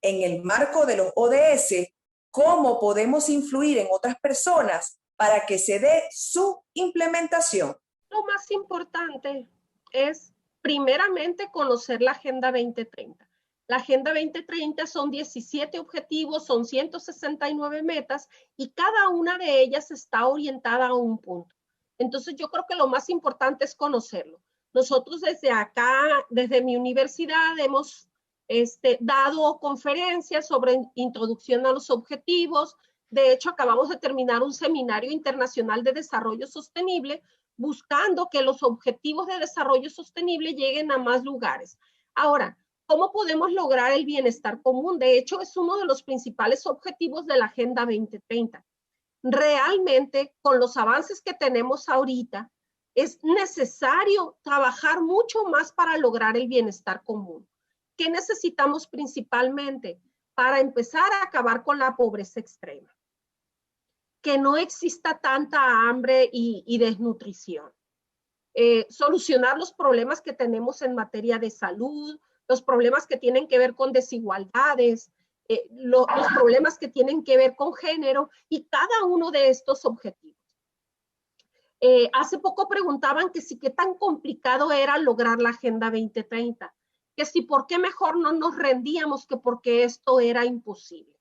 en el marco de los ODS? ¿Cómo podemos influir en otras personas para que se dé su implementación? Lo más importante es, primeramente, conocer la Agenda 2030. La Agenda 2030 son 17 objetivos, son 169 metas y cada una de ellas está orientada a un punto. Entonces, yo creo que lo más importante es conocerlo. Nosotros desde acá, desde mi universidad, hemos dado conferencias sobre introducción a los objetivos. De hecho, acabamos de terminar un seminario internacional de desarrollo sostenible buscando que los objetivos de desarrollo sostenible lleguen a más lugares. Ahora, ¿cómo podemos lograr el bienestar común? De hecho, es uno de los principales objetivos de la Agenda 2030. Realmente, con los avances que tenemos ahorita, es necesario trabajar mucho más para lograr el bienestar común. ¿Qué necesitamos principalmente? Para empezar a acabar con la pobreza extrema. Que no exista tanta hambre y desnutrición. Solucionar los problemas que tenemos en materia de salud, los problemas que tienen que ver con desigualdades, los problemas que tienen que ver con género y cada uno de estos objetivos. Hace poco preguntaban que si qué tan complicado era lograr la Agenda 2030, que si por qué mejor no nos rendíamos que porque esto era imposible.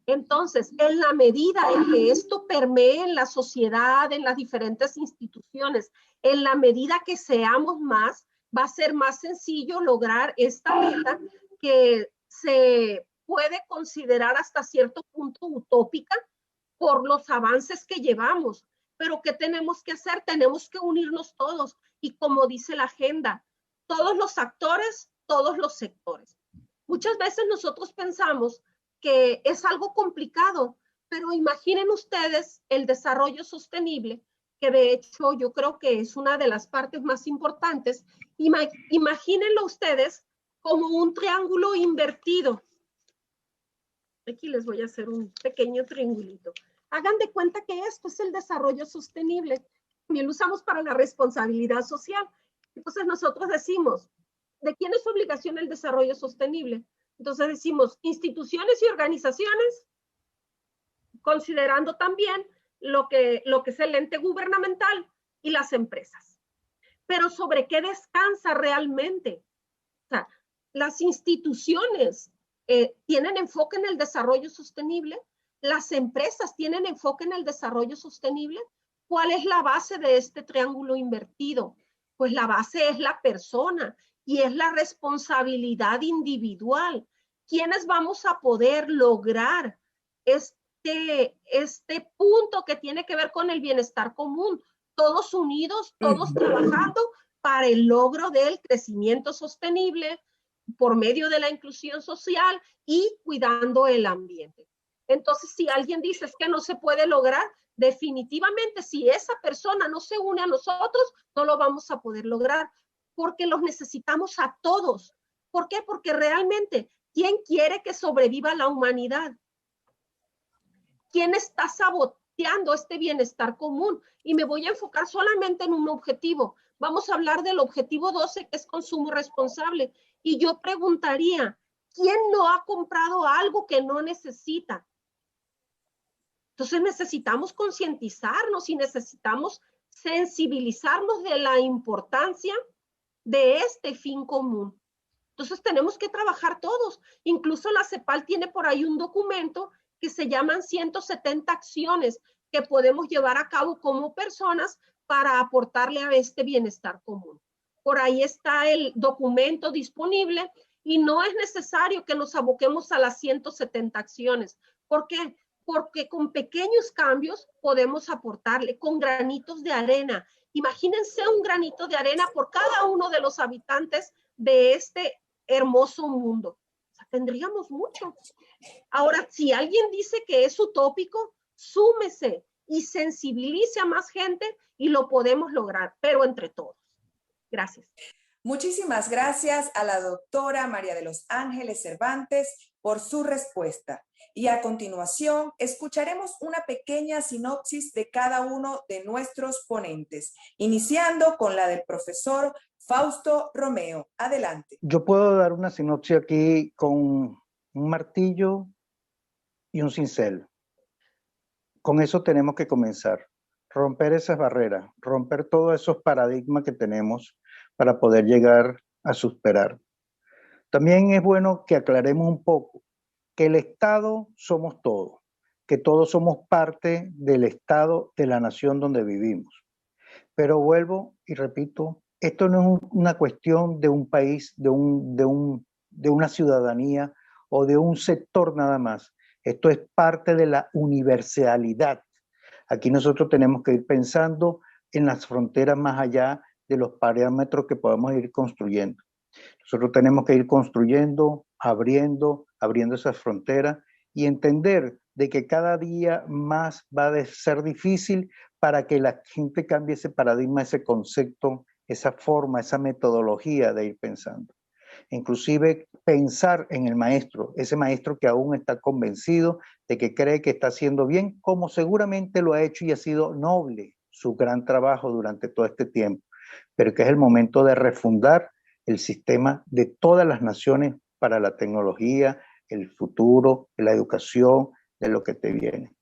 Entonces, en la medida en que esto permee en la sociedad, en las diferentes instituciones, en la medida que seamos más, va a ser más sencillo lograr esta meta que se puede considerar hasta cierto punto utópica por los avances que llevamos. Pero ¿qué tenemos que hacer? Tenemos que unirnos todos. Y como dice la agenda, todos los actores, todos los sectores. Muchas veces nosotros pensamos que es algo complicado, Pero imaginen ustedes el desarrollo sostenible, que de hecho yo creo que es una de las partes más importantes. Imagínenlo ustedes como un triángulo invertido. Aquí les voy a hacer un pequeño triangulito. Hagan de cuenta que esto es el desarrollo sostenible. También lo usamos para la responsabilidad social. Entonces nosotros decimos, ¿de quién es obligación el desarrollo sostenible? Entonces decimos, instituciones y organizaciones, considerando también lo que es el ente gubernamental y las empresas. Pero ¿sobre qué descansa realmente? O sea, las instituciones tienen enfoque en el desarrollo sostenible, las empresas tienen enfoque en el desarrollo sostenible. ¿Cuál es la base de este triángulo invertido? Pues la base es la persona y es la responsabilidad individual. ¿Quiénes vamos a poder lograr este punto que tiene que ver con el bienestar común? Todos unidos, todos trabajando para el logro del crecimiento sostenible por medio de la inclusión social y cuidando el ambiente. Entonces, si alguien dice es que no se puede lograr, definitivamente si esa persona no se une a nosotros, no lo vamos a poder lograr, porque los necesitamos a todos. ¿Por qué? Porque realmente, ¿quién quiere que sobreviva la humanidad? ¿Quién está saboteando este bienestar común? Y me voy a enfocar solamente en un objetivo. Vamos a hablar del objetivo 12, que es consumo responsable. Y yo preguntaría, ¿quién no ha comprado algo que no necesita? Entonces necesitamos concientizarnos y necesitamos sensibilizarnos de la importancia de este fin común. Entonces tenemos que trabajar todos. Incluso la CEPAL tiene por ahí un documento que se llaman 170 acciones que podemos llevar a cabo como personas para aportarle a este bienestar común. Por ahí está el documento disponible y no es necesario que nos aboquemos a las 170 acciones. ¿Por qué? Porque con pequeños cambios podemos aportarle, con granitos de arena. Imagínense un granito de arena por cada uno de los habitantes de este hermoso mundo. O sea, tendríamos mucho. Ahora, si alguien dice que es utópico, súmese y sensibilice a más gente y lo podemos lograr, pero entre todos. Gracias. Muchísimas gracias a la doctora María de los Ángeles Cervantes por su respuesta. Y a continuación, escucharemos una pequeña sinopsis de cada uno de nuestros ponentes, iniciando con la del profesor Fausto Romeo. Adelante. Yo puedo dar una sinopsis aquí con un martillo y un cincel. Con eso tenemos que comenzar. Romper esas barreras, romper todos esos paradigmas que tenemos para poder llegar a superar. También es bueno que aclaremos un poco que el Estado somos todos, que todos somos parte del Estado, de la nación donde vivimos. Pero vuelvo y repito, esto no es una cuestión de un país, de una ciudadanía o de un sector nada más. Esto es parte de la universalidad. Aquí nosotros tenemos que ir pensando en las fronteras más allá de los parámetros que podemos ir construyendo. Nosotros tenemos que ir construyendo, abriendo esas fronteras y entender de que cada día más va a ser difícil para que la gente cambie ese paradigma, ese concepto, esa forma, esa metodología de ir pensando. Inclusive pensar en el maestro, ese maestro que aún está convencido de que cree que está haciendo bien, como seguramente lo ha hecho y ha sido noble su gran trabajo durante todo este tiempo, pero que es el momento de refundar el sistema de todas las naciones para la tecnología, el futuro, la educación, de lo que te viene.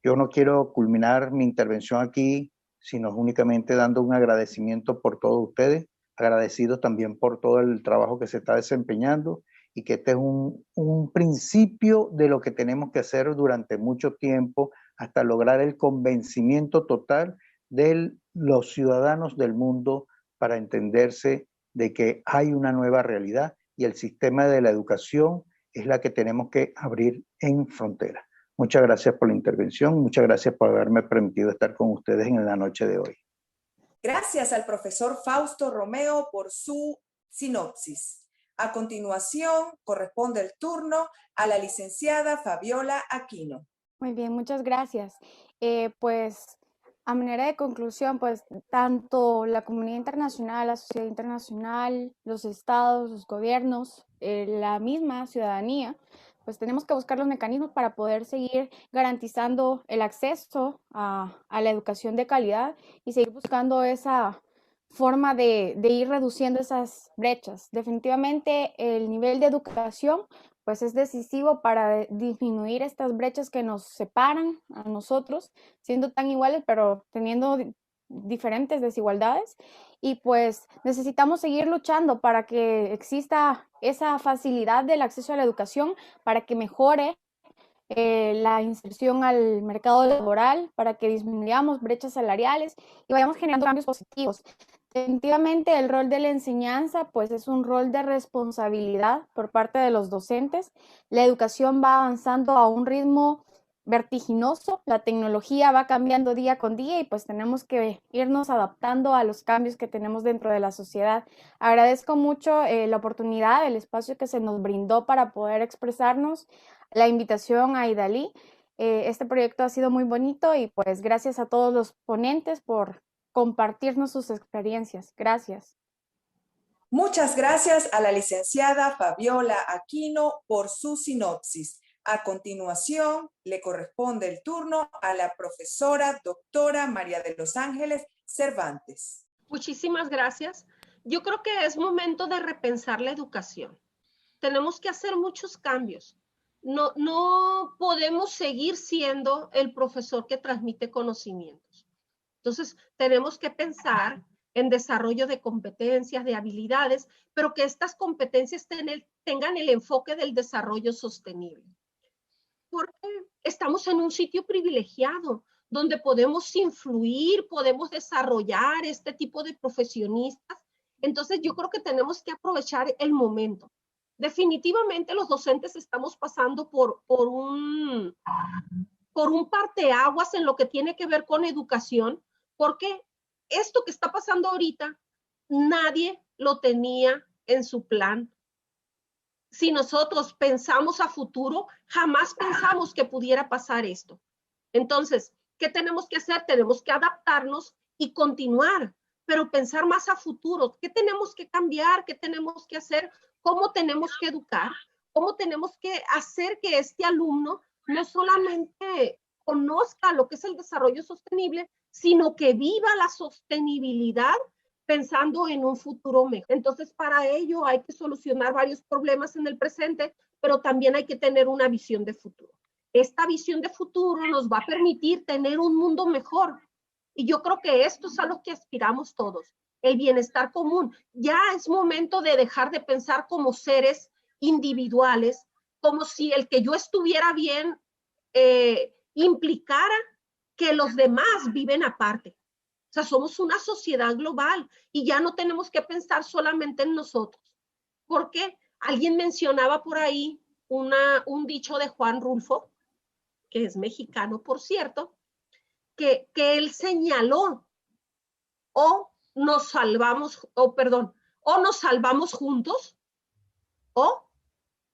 Yo no quiero culminar mi intervención aquí, sino únicamente dando un agradecimiento por todos ustedes, agradecidos también por todo el trabajo que se está desempeñando y que este es un principio de lo que tenemos que hacer durante mucho tiempo hasta lograr el convencimiento total de los ciudadanos del mundo para entenderse de que hay una nueva realidad y el sistema de la educación es la que tenemos que abrir en frontera. Muchas gracias por la intervención, muchas gracias por haberme permitido estar con ustedes en la noche de hoy. Gracias al profesor Fausto Romeo por su sinopsis. A continuación, corresponde el turno a la licenciada Fabiola Aquino. Muy bien, muchas gracias. Pues a manera de conclusión, pues tanto la comunidad internacional, la sociedad internacional, los estados, los gobiernos, la misma ciudadanía, pues tenemos que buscar los mecanismos para poder seguir garantizando el acceso a la educación de calidad y seguir buscando esa forma de ir reduciendo esas brechas. Definitivamente el nivel de educación pues es decisivo para disminuir estas brechas que nos separan a nosotros, siendo tan iguales, pero teniendo diferentes desigualdades. Y pues necesitamos seguir luchando para que exista esa facilidad del acceso a la educación, para que mejore la inserción al mercado laboral, para que disminuyamos brechas salariales y vayamos generando cambios positivos. Definitivamente el rol de la enseñanza pues es un rol de responsabilidad por parte de los docentes. La educación va avanzando a un ritmo vertiginoso, la tecnología va cambiando día con día y pues tenemos que irnos adaptando a los cambios que tenemos dentro de la sociedad. Agradezco mucho la oportunidad, el espacio que se nos brindó para poder expresarnos, la invitación a Idalí. Este proyecto ha sido muy bonito y pues gracias a todos los ponentes por compartirnos sus experiencias. Gracias. Muchas gracias a la licenciada Fabiola Aquino por su sinopsis. A continuación, le corresponde el turno a la profesora doctora María de los Ángeles Cervantes. Muchísimas gracias. Yo creo que es momento de repensar la educación. Tenemos que hacer muchos cambios. No podemos seguir siendo el profesor que transmite conocimientos. Entonces, tenemos que pensar en desarrollo de competencias, de habilidades, pero que estas competencias tengan el enfoque del desarrollo sostenible. Porque estamos en un sitio privilegiado, donde podemos influir, podemos desarrollar este tipo de profesionistas. Entonces, yo creo que tenemos que aprovechar el momento. Definitivamente los docentes estamos pasando por un parteaguas en lo que tiene que ver con educación, porque esto que está pasando ahorita, nadie lo tenía en su plan. Si nosotros pensamos a futuro, jamás pensamos que pudiera pasar esto. Entonces, ¿qué tenemos que hacer? Tenemos que adaptarnos y continuar, pero pensar más a futuro. ¿Qué tenemos que cambiar? ¿Qué tenemos que hacer? ¿Cómo tenemos que educar? ¿Cómo tenemos que hacer que este alumno no solamente conozca lo que es el desarrollo sostenible, sino que viva la sostenibilidad pensando en un futuro mejor? Entonces, para ello hay que solucionar varios problemas en el presente, pero también hay que tener una visión de futuro. Esta visión de futuro nos va a permitir tener un mundo mejor. Y yo creo que esto es a lo que aspiramos todos, el bienestar común. Ya es momento de dejar de pensar como seres individuales, como si el que yo estuviera bien implicara que los demás viven aparte. O sea, somos una sociedad global y ya no tenemos que pensar solamente en nosotros. Porque alguien mencionaba por ahí un dicho de Juan Rulfo, que es mexicano, por cierto, que él señaló, o nos salvamos, o nos salvamos juntos, o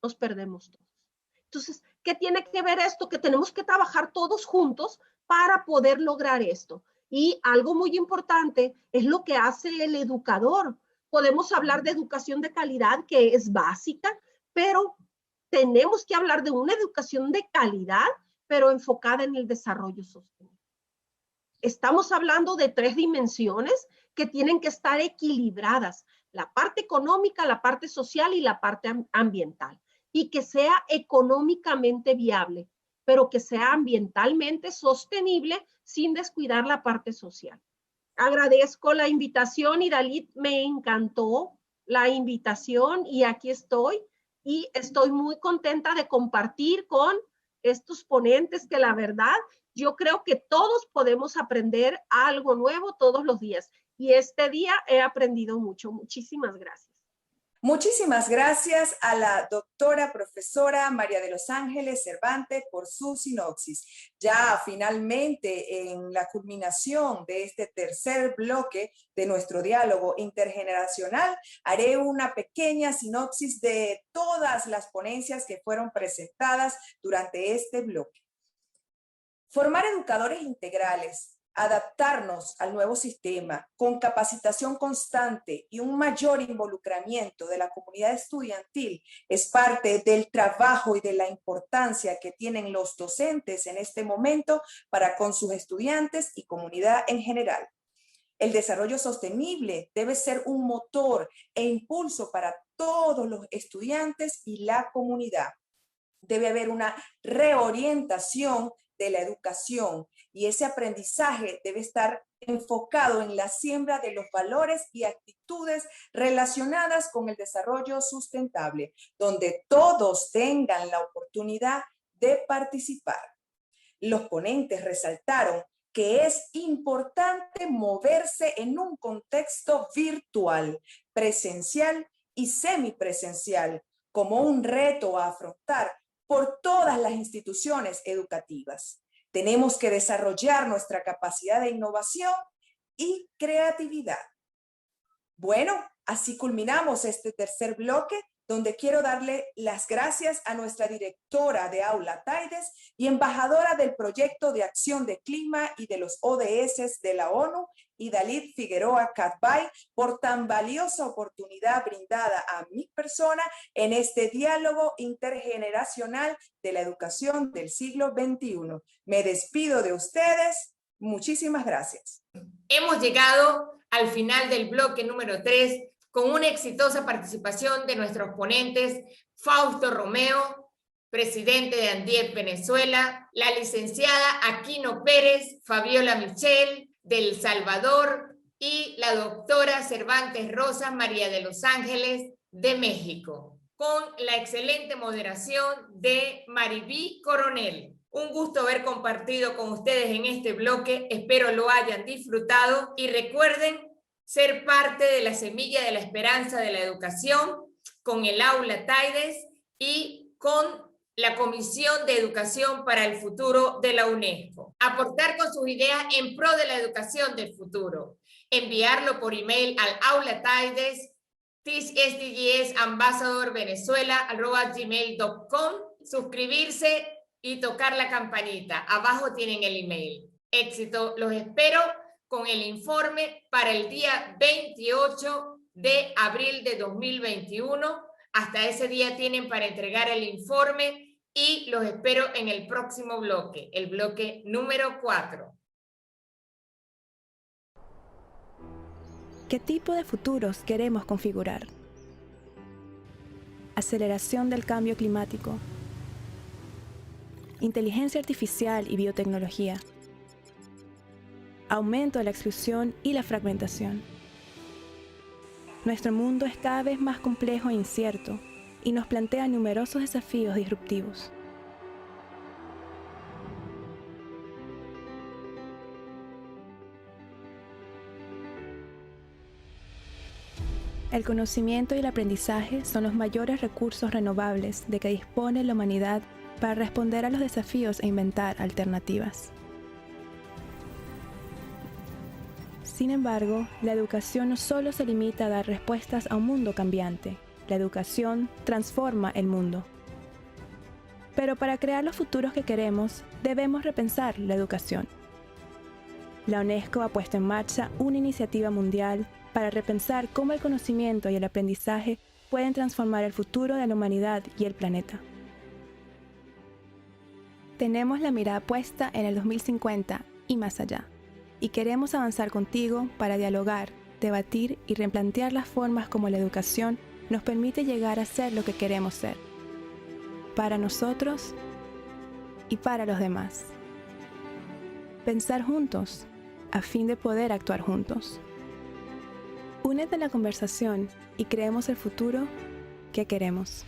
nos perdemos todos. Entonces, ¿qué tiene que ver esto? Que tenemos que trabajar todos juntos para poder lograr esto. Y algo muy importante es lo que hace el educador. Podemos hablar de educación de calidad, que es básica, pero tenemos que hablar de una educación de calidad, pero enfocada en el desarrollo sostenible. Estamos hablando de 3 dimensiones que tienen que estar equilibradas: la parte económica, la parte social y la parte ambiental. Y que sea económicamente viable, pero que sea ambientalmente sostenible sin descuidar la parte social. Agradezco la invitación, Idalí, me encantó la invitación y aquí estoy. Y estoy muy contenta de compartir con estos ponentes que la verdad yo creo que todos podemos aprender algo nuevo todos los días. Y este día he aprendido mucho. Muchísimas gracias. Muchísimas gracias a la doctora profesora María de los Ángeles Cervantes por su sinopsis. Ya finalmente en la culminación de este tercer bloque de nuestro diálogo intergeneracional, haré una pequeña sinopsis de todas las ponencias que fueron presentadas durante este bloque. Formar educadores integrales, adaptarnos al nuevo sistema con capacitación constante y un mayor involucramiento de la comunidad estudiantil es parte del trabajo y de la importancia que tienen los docentes en este momento para con sus estudiantes y comunidad en general. El desarrollo sostenible debe ser un motor e impulso para todos los estudiantes y la comunidad. Debe haber una reorientación de la educación y ese aprendizaje debe estar enfocado en la siembra de los valores y actitudes relacionadas con el desarrollo sustentable, donde todos tengan la oportunidad de participar. Los ponentes resaltaron que es importante moverse en un contexto virtual, presencial y semipresencial, como un reto a afrontar por todas las instituciones educativas. Tenemos que desarrollar nuestra capacidad de innovación y creatividad. Bueno, así culminamos este tercer bloque, donde quiero darle las gracias a nuestra directora de Aula Taides y embajadora del Proyecto de Acción de Clima y de los ODS de la ONU, Idalit Figueroa Catbay, por tan valiosa oportunidad brindada a mi persona en este diálogo intergeneracional de la educación del siglo XXI. Me despido de ustedes. Muchísimas gracias. Hemos llegado al final del bloque número 3 con una exitosa participación de nuestros ponentes, Fausto Romeo, presidente de ANDIEP Venezuela, la licenciada Aquino Pérez, Fabiola Michel, de El Salvador, y la doctora Cervantes Rosas María de Los Ángeles, de México, con la excelente moderación de Maribí Coronel. Un gusto haber compartido con ustedes en este bloque, espero lo hayan disfrutado y recuerden ser parte de la semilla de la esperanza de la educación con el Aula Taides y con la Comisión de Educación para el Futuro de la UNESCO. Aportar con sus ideas en pro de la educación del futuro. Enviarlo por email al aulataides, sdgsambassadorvenezuela@gmail.com, suscribirse y tocar la campanita. Abajo tienen el email. Éxito, los espero con el informe para el día 28 de abril de 2021. Hasta ese día tienen para entregar el informe y los espero en el próximo bloque, el bloque número 4. ¿Qué tipo de futuros queremos configurar? Aceleración del cambio climático, inteligencia artificial y biotecnología, aumento de la exclusión y la fragmentación. Nuestro mundo es cada vez más complejo e incierto y nos plantea numerosos desafíos disruptivos. El conocimiento y el aprendizaje son los mayores recursos renovables de que dispone la humanidad para responder a los desafíos e inventar alternativas. Sin embargo, la educación no solo se limita a dar respuestas a un mundo cambiante. La educación transforma el mundo. Pero para crear los futuros que queremos, debemos repensar la educación. La UNESCO ha puesto en marcha una iniciativa mundial para repensar cómo el conocimiento y el aprendizaje pueden transformar el futuro de la humanidad y el planeta. Tenemos la mirada puesta en el 2050 y más allá, y queremos avanzar contigo para dialogar, debatir y replantear las formas como la educación nos permite llegar a ser lo que queremos ser, para nosotros y para los demás. Pensar juntos, a fin de poder actuar juntos. Únete a la conversación y creemos el futuro que queremos.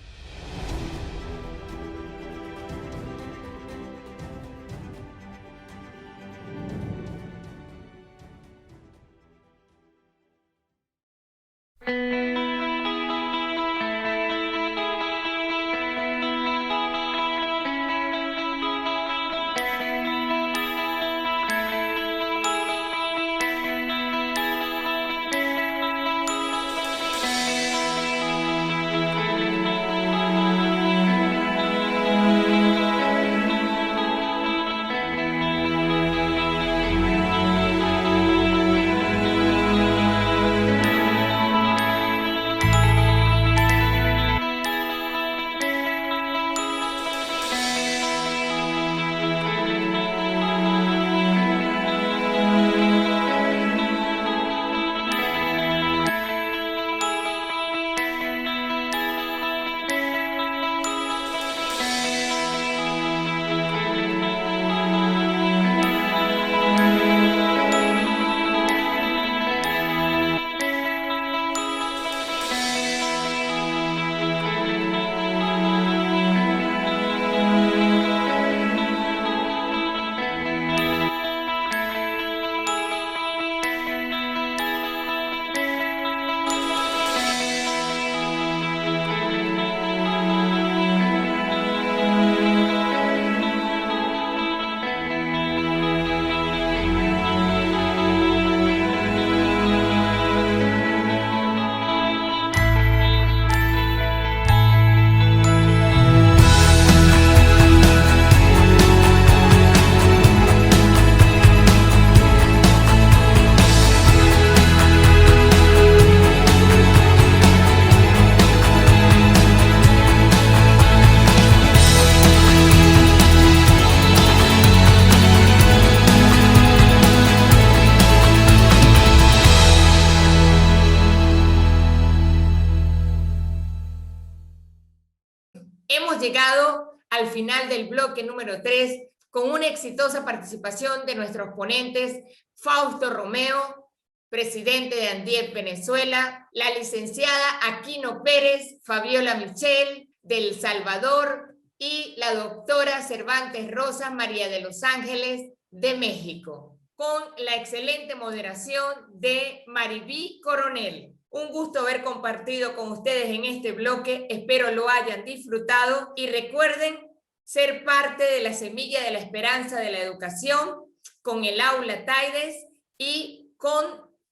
llegado al final del bloque número 3 con una exitosa participación de nuestros ponentes Fausto Romeo, presidente de ANDIEP Venezuela, la licenciada Aquino Pérez, Fabiola Michel, de El Salvador, y la doctora Cervantes Rosas María de Los Ángeles, de México, con la excelente moderación de Maribí Coronel. Un gusto haber compartido con ustedes en este bloque, espero lo hayan disfrutado y recuerden ser parte de la semilla de la esperanza de la educación con el Aula Taides y con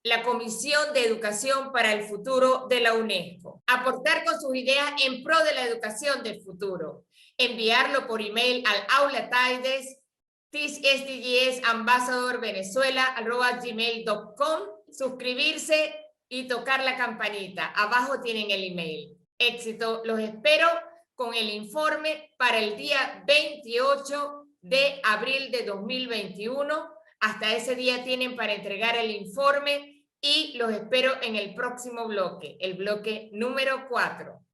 la Comisión de Educación para el Futuro de la UNESCO. Aportar con sus ideas en pro de la educación del futuro. Enviarlo por email al Aula Taides, sdgsambassadorvenezuela@gmail.com, suscribirse y tocar la campanita. Abajo tienen el email. Éxito, los espero con el informe para el día 28 de abril de 2021. Hasta ese día tienen para entregar el informe y los espero en el próximo bloque, el bloque número 4.